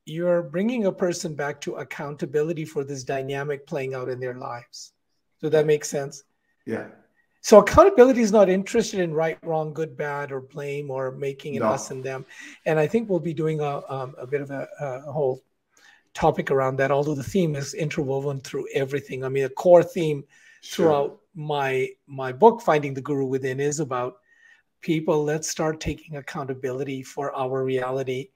you're bringing a person back to accountability for this dynamic playing out in their lives. Does that make sense? Yeah. So accountability is not interested in right, wrong, good, bad, or blame, or making it us and them. And I think we'll be doing a bit of a whole topic around that, although the theme is interwoven through everything. I mean, a core theme throughout my book, Finding the Guru Within, is about people, let's start taking accountability for our reality.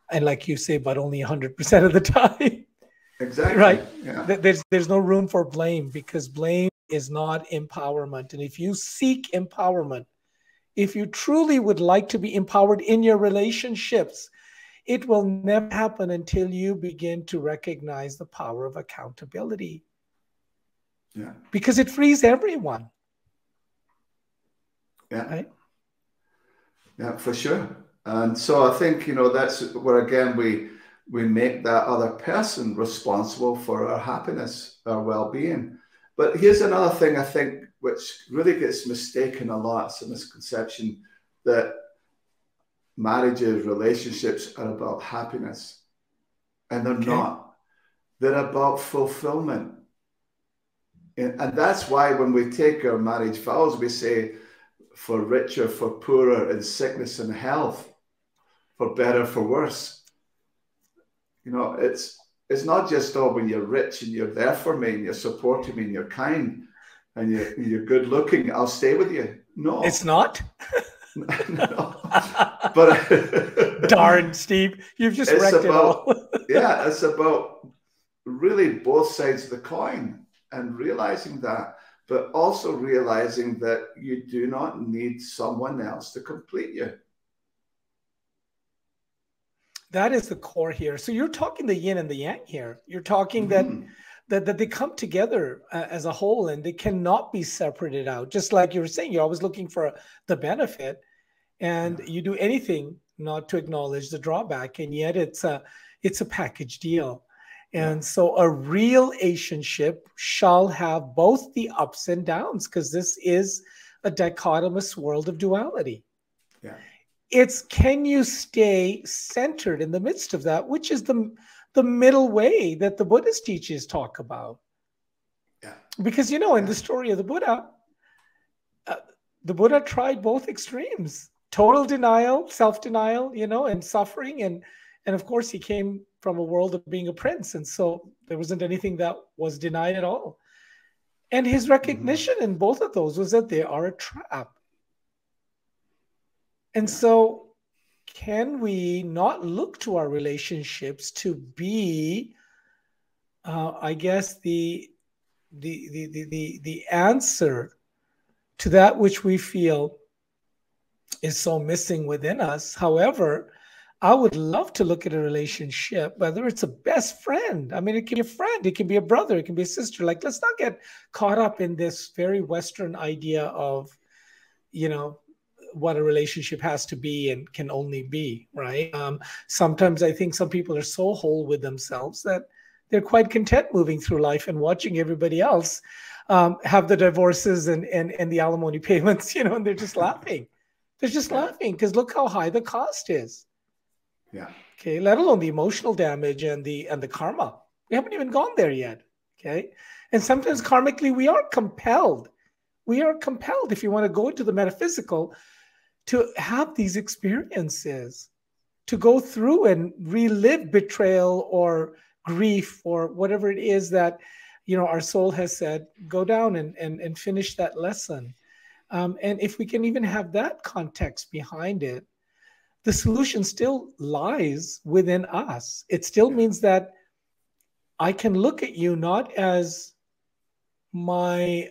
And like you say, but only 100% of the time. Exactly. Right. Yeah. There's no room for blame, because blame is not empowerment. And if you seek empowerment, if you truly would like to be empowered in your relationships, it will never happen until you begin to recognize the power of accountability. Yeah. Because it frees everyone. Yeah. Right? Yeah, for sure. And so I think, that's where, again, we make that other person responsible for our happiness, our well-being. But here's another thing I think which really gets mistaken a lot. It's a misconception that marriages, relationships are about happiness. And they're not. They're about fulfillment. And that's why when we take our marriage vows, we say, for richer, for poorer, in sickness and health, for better, for worse. You know, it's not just, oh, when you're rich and you're there for me and you're supporting me and you're kind and you're good looking, I'll stay with you. No. It's not? No. But darn, Steve, you've just wrecked it all. Yeah, it's about really both sides of the coin and realizing that, but also realizing that you do not need someone else to complete you. That is the core here. So you're talking the yin and the yang here. You're talking that they come together as a whole, and they cannot be separated out. Just like you were saying, you're always looking for the benefit, and you do anything not to acknowledge the drawback, and yet it's a package deal. And so a real-ationship shall have both the ups and downs, because this is a dichotomous world of duality. Yeah. It's, can you stay centered in the midst of that, which is the middle way that the Buddhist teachings talk about. Yeah. Because, you know, in the story of the Buddha tried both extremes, total denial, self-denial, you know, and suffering. And of course, he came from a world of being a prince. And so there wasn't anything that was denied at all. And his recognition in both of those was that they are a trap. And so can we not look to our relationships to be, I guess, the answer to that which we feel is so missing within us? However, I would love to look at a relationship, whether it's a best friend. I mean, it can be a friend, it can be a brother, it can be a sister. Like, let's not get caught up in this very Western idea of, you know, what a relationship has to be and can only be, right? Sometimes I think some people are so whole with themselves that they're quite content moving through life and watching everybody else have the divorces and the alimony payments, you know, and they're just laughing. They're just laughing because look how high the cost is. Yeah. Okay. Let alone the emotional damage and the karma. We haven't even gone there yet. Okay. And sometimes karmically we are compelled. We are compelled, if you want to go into the metaphysical, to have these experiences, to go through and relive betrayal or grief or whatever it is that, you know, our soul has said, go down and finish that lesson. And if we can even have that context behind it, the solution still lies within us. It still means that I can look at you not as my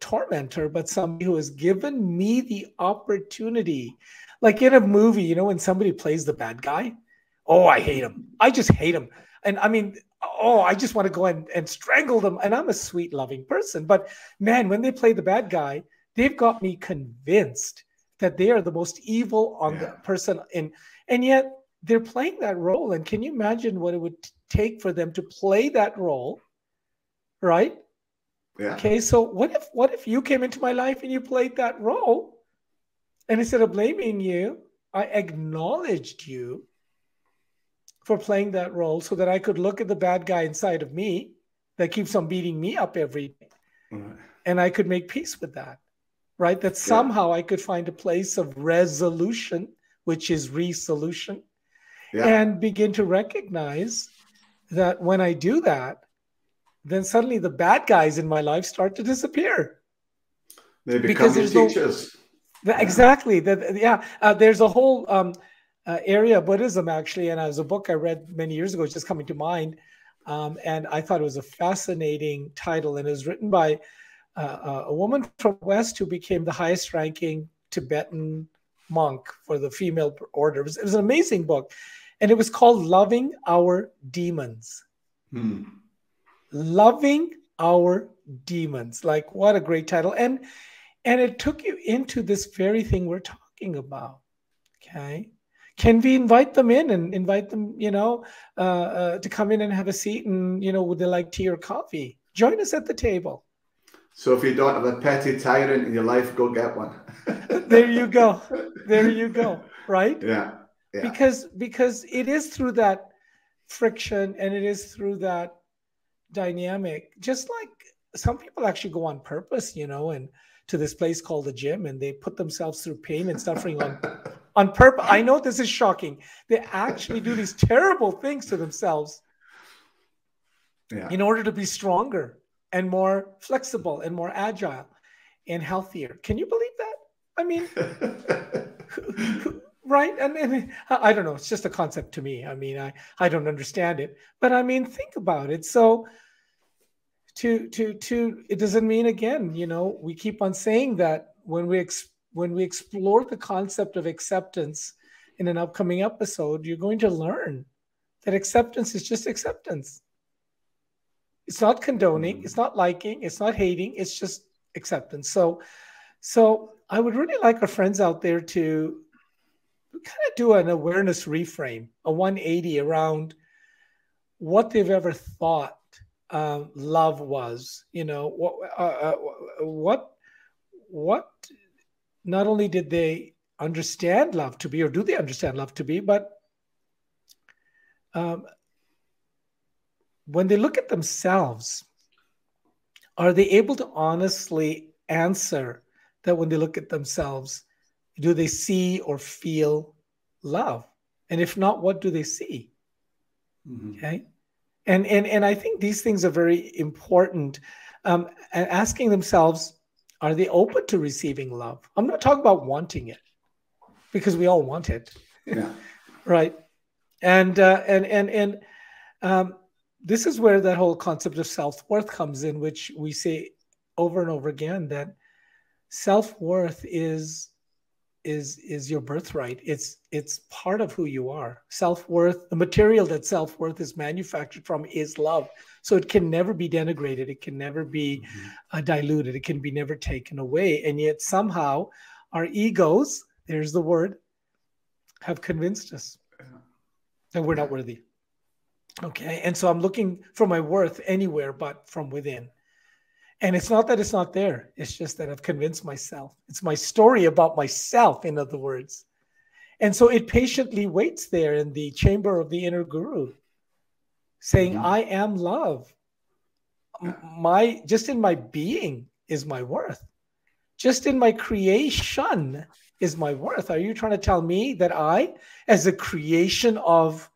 tormentor, but somebody who has given me the opportunity. Like in a movie, you know, when somebody plays the bad guy, oh, I hate him. I just hate him. And I mean, oh, I just want to go and strangle them. And I'm a sweet, loving person. But man, when they play the bad guy, they've got me convinced that they are the most evil on the person. And yet they're playing that role. And can you imagine what it would take for them to play that role, right? Yeah. Okay, so what if you came into my life and you played that role, and instead of blaming you, I acknowledged you for playing that role so that I could look at the bad guy inside of me that keeps on beating me up every day, and I could make peace with that, right? That somehow I could find a place of resolution, which is resolution, and begin to recognize that when I do that, then suddenly the bad guys in my life start to disappear. They become your teachers. Exactly. There's a whole area of Buddhism, actually, and it was a book I read many years ago, it's just coming to mind, and I thought it was a fascinating title, and it was written by a woman from the West who became the highest-ranking Tibetan monk for the female order. It was an amazing book, and it was called Loving Our Demons. Loving Our Demons. Like, what a great title. And it took you into this very thing we're talking about. Okay. Can we invite them in and invite them, you know, to come in and have a seat and, you know, would they like tea or coffee? Join us at the table. So if you don't have a petty tyrant in your life, go get one. There you go. There you go. Right? Yeah. Because it is through that friction and it is through that dynamic, just like some people actually go on purpose, you know, and to this place called the gym, and they put themselves through pain and suffering on purpose. I know this is shocking. They actually do these terrible things to themselves in order to be stronger and more flexible and more agile and healthier. Can you believe that? I mean, right? And I don't know. It's just a concept to me. I mean, I don't understand it, but I mean, think about it. So it doesn't mean, again, we keep on saying that when we explore the concept of acceptance in an upcoming episode, you're going to learn that acceptance is just acceptance. It's not condoning, it's not liking, it's not hating, it's just acceptance. So I would really like our friends out there to kind of do an awareness reframe, a 180 around what they've ever thought love was. What not only did they understand love to be, or do they understand love to be, but when they look at themselves, are they able to honestly answer that when they look at themselves, do they see or feel love? And if not, what do they see? Mm-hmm. Okay. And I think these things are very important. And asking themselves, are they open to receiving love? I'm not talking about wanting it, because we all want it. Yeah. Right. And this is where that whole concept of self-worth comes in, which we say over and over again, that self-worth is your birthright. It's part of who you are. Self-worth, the material that self-worth is manufactured from, is love. So it can never be denigrated. It can never be diluted. It can be never taken away. And yet somehow our egos, there's the word, have convinced us that we're not worthy. Okay. And so I'm looking for my worth anywhere but from within. And it's not that it's not there. It's just that I've convinced myself. It's my story about myself, in other words. And so it patiently waits there in the chamber of the inner guru, saying, I am love. Just in my being is my worth. Just in my creation is my worth. Are you trying to tell me that I, as a creation of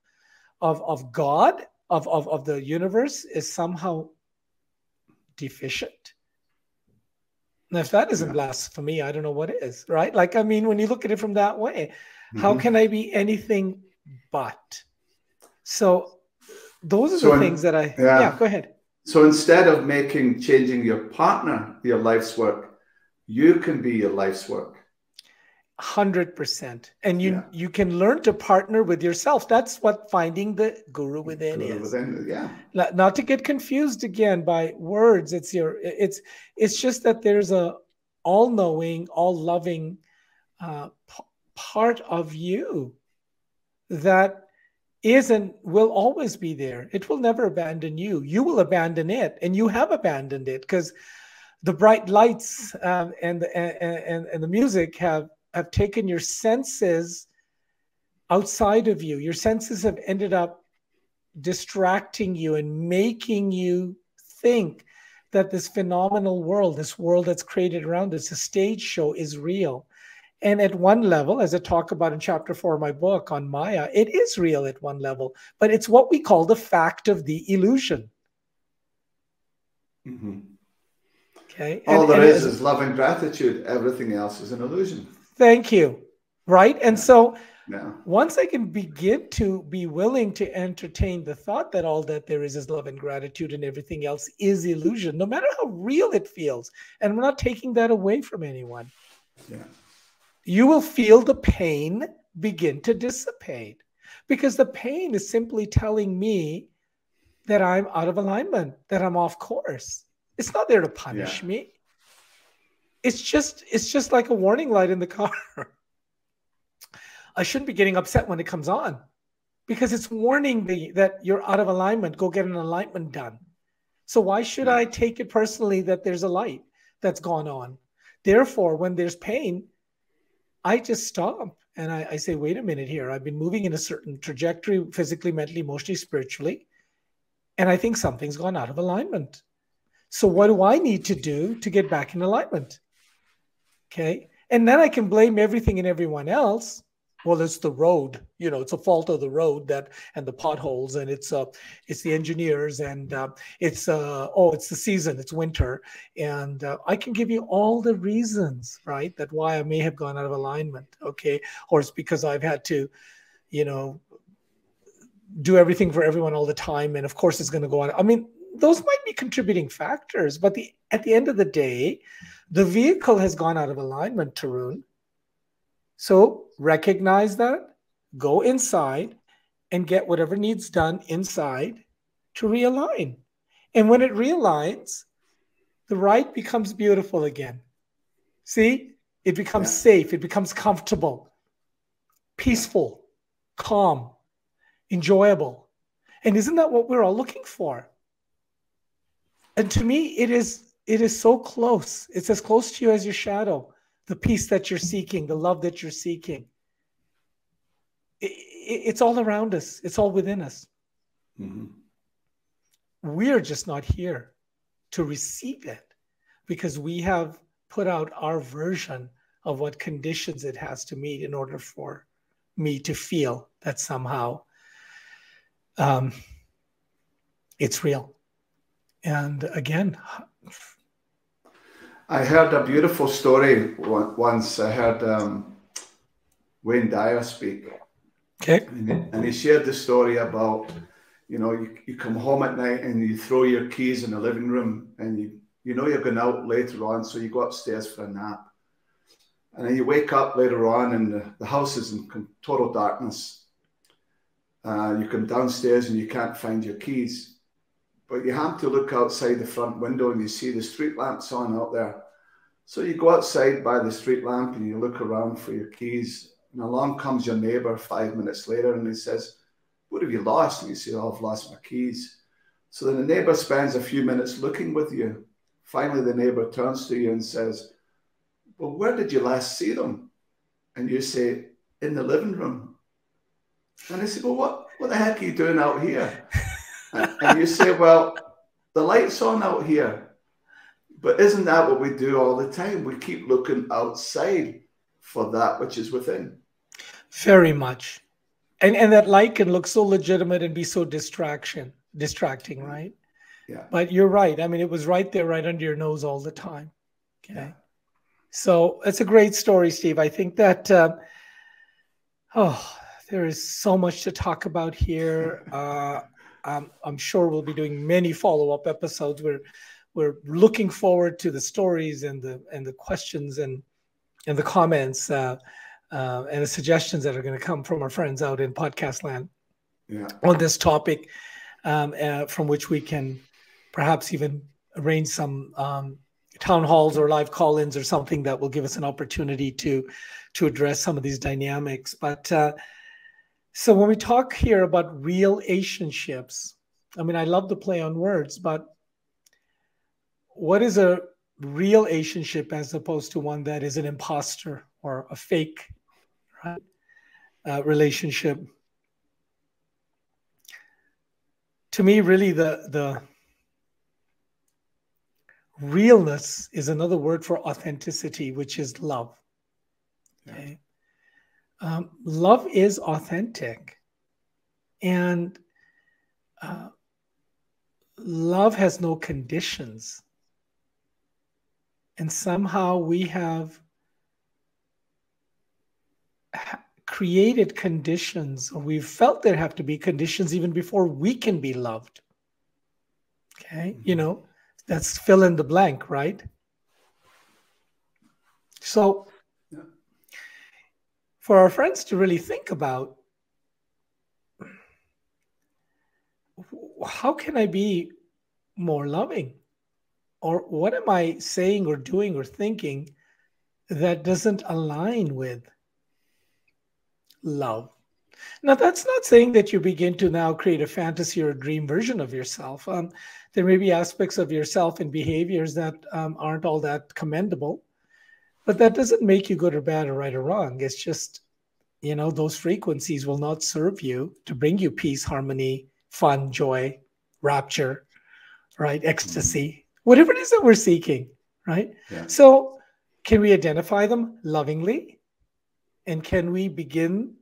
God, of the universe, is somehow deficient? Now, if that isn't blasphemy, I don't know what is, right? Like, I mean, when you look at it from that way, how can I be anything but? So those are the things that go ahead. So instead of changing your partner your life's work, you can be your life's work. 100%. And you can learn to partner with yourself. That's what finding the guru within is. Not to get confused again by words. It's just that there's a all-knowing, all-loving part of you that is and will always be there. It will never abandon you. You will abandon it, and you have abandoned it, because the bright lights and the music have taken your senses outside of you. Your senses have ended up distracting you and making you think that this phenomenal world, this world that's created around us, a stage show, is real. And at one level, as I talk about in chapter 4 of my book on Maya, it is real at one level, but it's what we call the fact of the illusion. Mm-hmm. Okay. All there is love and gratitude. Everything else is an illusion. Thank you. Right. And so once I can begin to be willing to entertain the thought that all that there is love and gratitude and everything else is illusion, no matter how real it feels, and I'm not taking that away from anyone, you will feel the pain begin to dissipate, because the pain is simply telling me that I'm out of alignment, that I'm off course. It's not there to punish me. It's just like a warning light in the car. I shouldn't be getting upset when it comes on, because it's warning me that you're out of alignment. Go get an alignment done. So why should I take it personally that there's a light that's gone on? Therefore, when there's pain, I just stop and I say, wait a minute here. I've been moving in a certain trajectory, physically, mentally, emotionally, spiritually, and I think something's gone out of alignment. So what do I need to do to get back in alignment? Okay. And then I can blame everything and everyone else. Well, it's the road, it's a fault of the road and the potholes, and it's the engineers, and it's the season, it's winter. And I can give you all the reasons, right? That why I may have gone out of alignment. Okay. Or it's because I've had to, do everything for everyone all the time. And of course it's going to go on. I mean, those might be contributing factors, but at the end of the day, the vehicle has gone out of alignment, Taron. So recognize that, go inside and get whatever needs done inside to realign. And when it realigns, the ride becomes beautiful again. See, it becomes safe. It becomes comfortable, peaceful, calm, enjoyable. And isn't that what we're all looking for? And to me, it is so close. It's as close to you as your shadow, the peace that you're seeking, the love that you're seeking. It's all around us. It's all within us. Mm-hmm. We're just not here to receive it because we have put out our version of what conditions it has to meet in order for me to feel that somehow it's real. And again, I heard a beautiful story once. I heard Wayne Dyer speak. Okay. And he shared the story about, you come home at night and you throw your keys in the living room and you're going out later on, so you go upstairs for a nap. And then you wake up later on and the house is in total darkness. You come downstairs and you can't find your keys. But you have to look outside the front window and you see the street lamps on out there. So you go outside by the street lamp and you look around for your keys. And along comes your neighbor 5 minutes later and he says, "What have you lost?" And you say, "Oh, I've lost my keys." So then the neighbor spends a few minutes looking with you. Finally, the neighbor turns to you and says, "Well, where did you last see them?" And you say, "In the living room." And they say, "Well, what the heck are you doing out here?" And you say, "Well, the light's on out here." But isn't that what we do all the time? We keep looking outside for that which is within. Very much. And that light can look so legitimate and be so distracting, right? Yeah. But you're right. I mean, it was right there, right under your nose all the time. Okay. Yeah. So it's a great story, Steve. I think that, there is so much to talk about here. I'm sure we'll be doing many follow-up episodes. We're looking forward to the stories and the questions and the comments and the suggestions that are going to come from our friends out in podcast land on this topic, from which we can perhaps even arrange some town halls or live call-ins or something that will give us an opportunity to address some of these dynamics. But so when we talk here about real-ationships, I mean, I love the play on words, but what is a real-ationship as opposed to one that is an imposter or a fake, right? Relationship? To me, really, the realness is another word for authenticity, which is love. Okay. Love is authentic, and love has no conditions. And somehow we have created conditions, or we've felt there have to be conditions even before we can be loved. Okay, mm-hmm. That's fill in the blank, right? So for our friends to really think about, how can I be more loving? Or what am I saying or doing or thinking that doesn't align with love? Now, that's not saying that you begin to now create a fantasy or a dream version of yourself. There may be aspects of yourself and behaviors that aren't all that commendable, but that doesn't make you good or bad or right or wrong. It's just, those frequencies will not serve you to bring you peace, harmony, fun, joy, rapture, right? Ecstasy, whatever it is that we're seeking, right? Yeah. So Can we identify them lovingly? And can we begin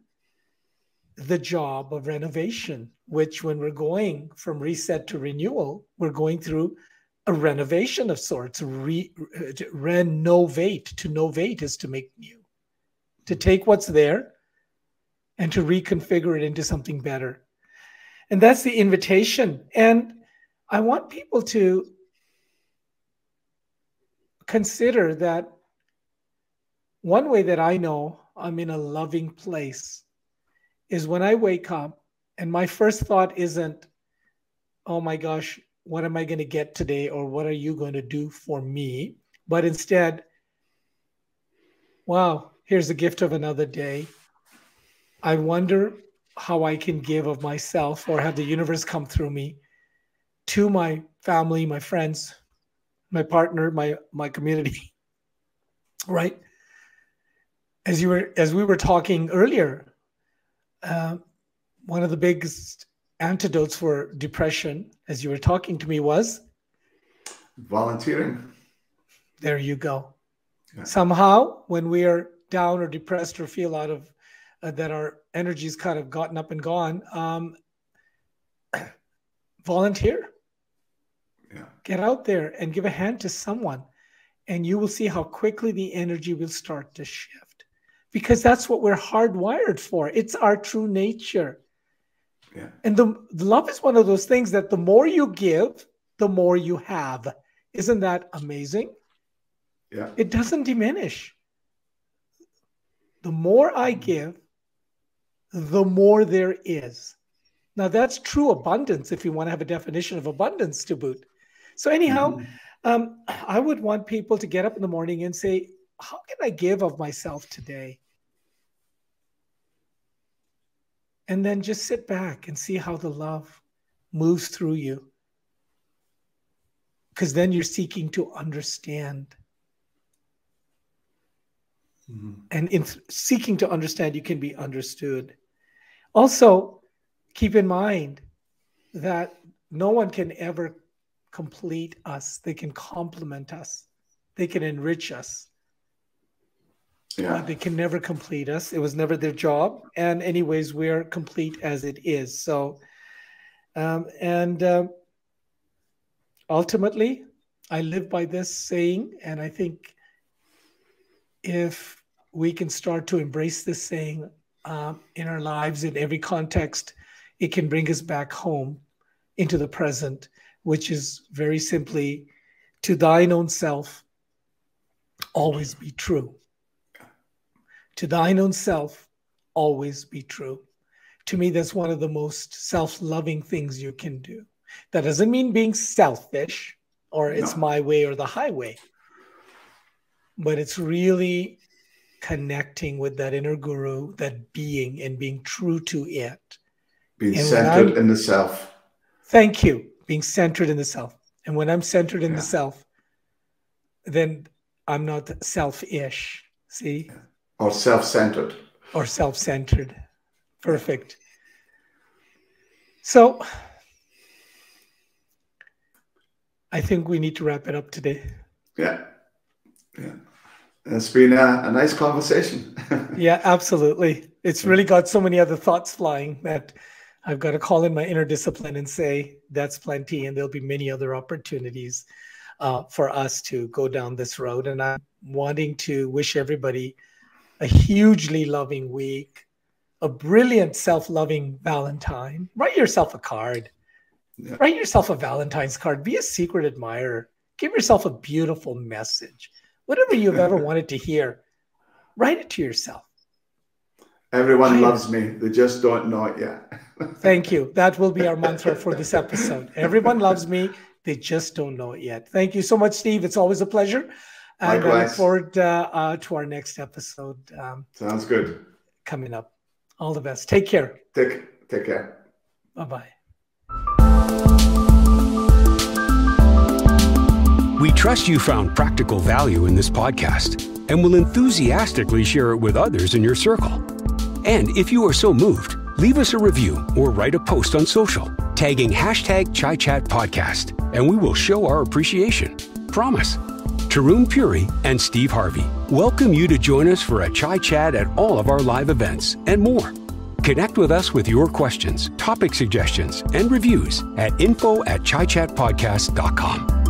the job of renovation, which when we're going from reset to renewal, we're going through a renovation of sorts. Renovate. To novate is to make new, to take what's there and to reconfigure it into something better. And that's the invitation. And I want people to consider that one way that I know I'm in a loving place is when I wake up and my first thought isn't, oh my gosh, what am I going to get today? Or what are you going to do for me? But instead, wow, here's a gift of another day. I wonder how I can give of myself or have the universe come through me to my family, my friends, my partner, my community, right? As we were talking earlier, one of the biggest antidotes for depression, as you were talking to me, was volunteering. There you go. Yeah. Somehow, when we are down or depressed or feel out of that our energy's kind of gotten up and gone, volunteer. Yeah. Get out there and give a hand to someone, and you will see how quickly the energy will start to shift. Because that's what we're hardwired for. It's our true nature. Yeah. And the love is one of those things that the more you give, the more you have. Isn't that amazing? Yeah. It doesn't diminish. The more I give, the more there is. Now that's true abundance if you want to have a definition of abundance to boot. So anyhow, I would want people to get up in the morning and say, how can I give of myself today? And then just sit back and see how the love moves through you. Because then you're seeking to understand. Mm-hmm. And in seeking to understand, you can be understood. Also, keep in mind that no one can ever complete us. They can complement us. They can enrich us. Yeah. They can never complete us. It was never their job. And anyways, we're complete as it is. So, ultimately, I live by this saying. And I think if we can start to embrace this saying in our lives, in every context, it can bring us back home into the present, which is very simply, to thine own self, always be true. To thine own self, always be true. To me, that's one of the most self-loving things you can do. That doesn't mean being selfish or it's my way or the highway. But it's really connecting with that inner guru, that being, and being true to it. Being centered in the self. Thank you. Being centered in the self. And when I'm centered in the self, then I'm not selfish. See? Yeah. Or self-centered. Or self-centered. Perfect. So I think we need to wrap it up today. Yeah. Yeah. It's been a nice conversation. Yeah, absolutely. It's really got so many other thoughts flying that I've got to call in my inner discipline and say, that's plenty. And there'll be many other opportunities for us to go down this road. And I'm wanting to wish everybody a hugely loving week, a brilliant self-loving Valentine. Write yourself a card. Yeah. Write yourself a Valentine's card. Be a secret admirer. Give yourself a beautiful message. Whatever you've ever wanted to hear, write it to yourself. Everyone loves me. They just don't know it yet. Thank you. That will be our mantra for this episode. Everyone loves me. They just don't know it yet. Thank you so much, Steve. It's always a pleasure. And I look forward to our next episode. Sounds good. Coming up. All the best. Take care. Take care. Bye-bye. We trust you found practical value in this podcast and will enthusiastically share it with others in your circle. And if you are so moved, leave us a review or write a post on social, tagging #ChaiChatPodcast, and we will show our appreciation. Promise. Taron Puri and Steve Harvey. welcome you to join us for a chai chat at all of our live events and more. Connect with us with your questions, topic suggestions, and reviews at info@chaichatpodcast.com.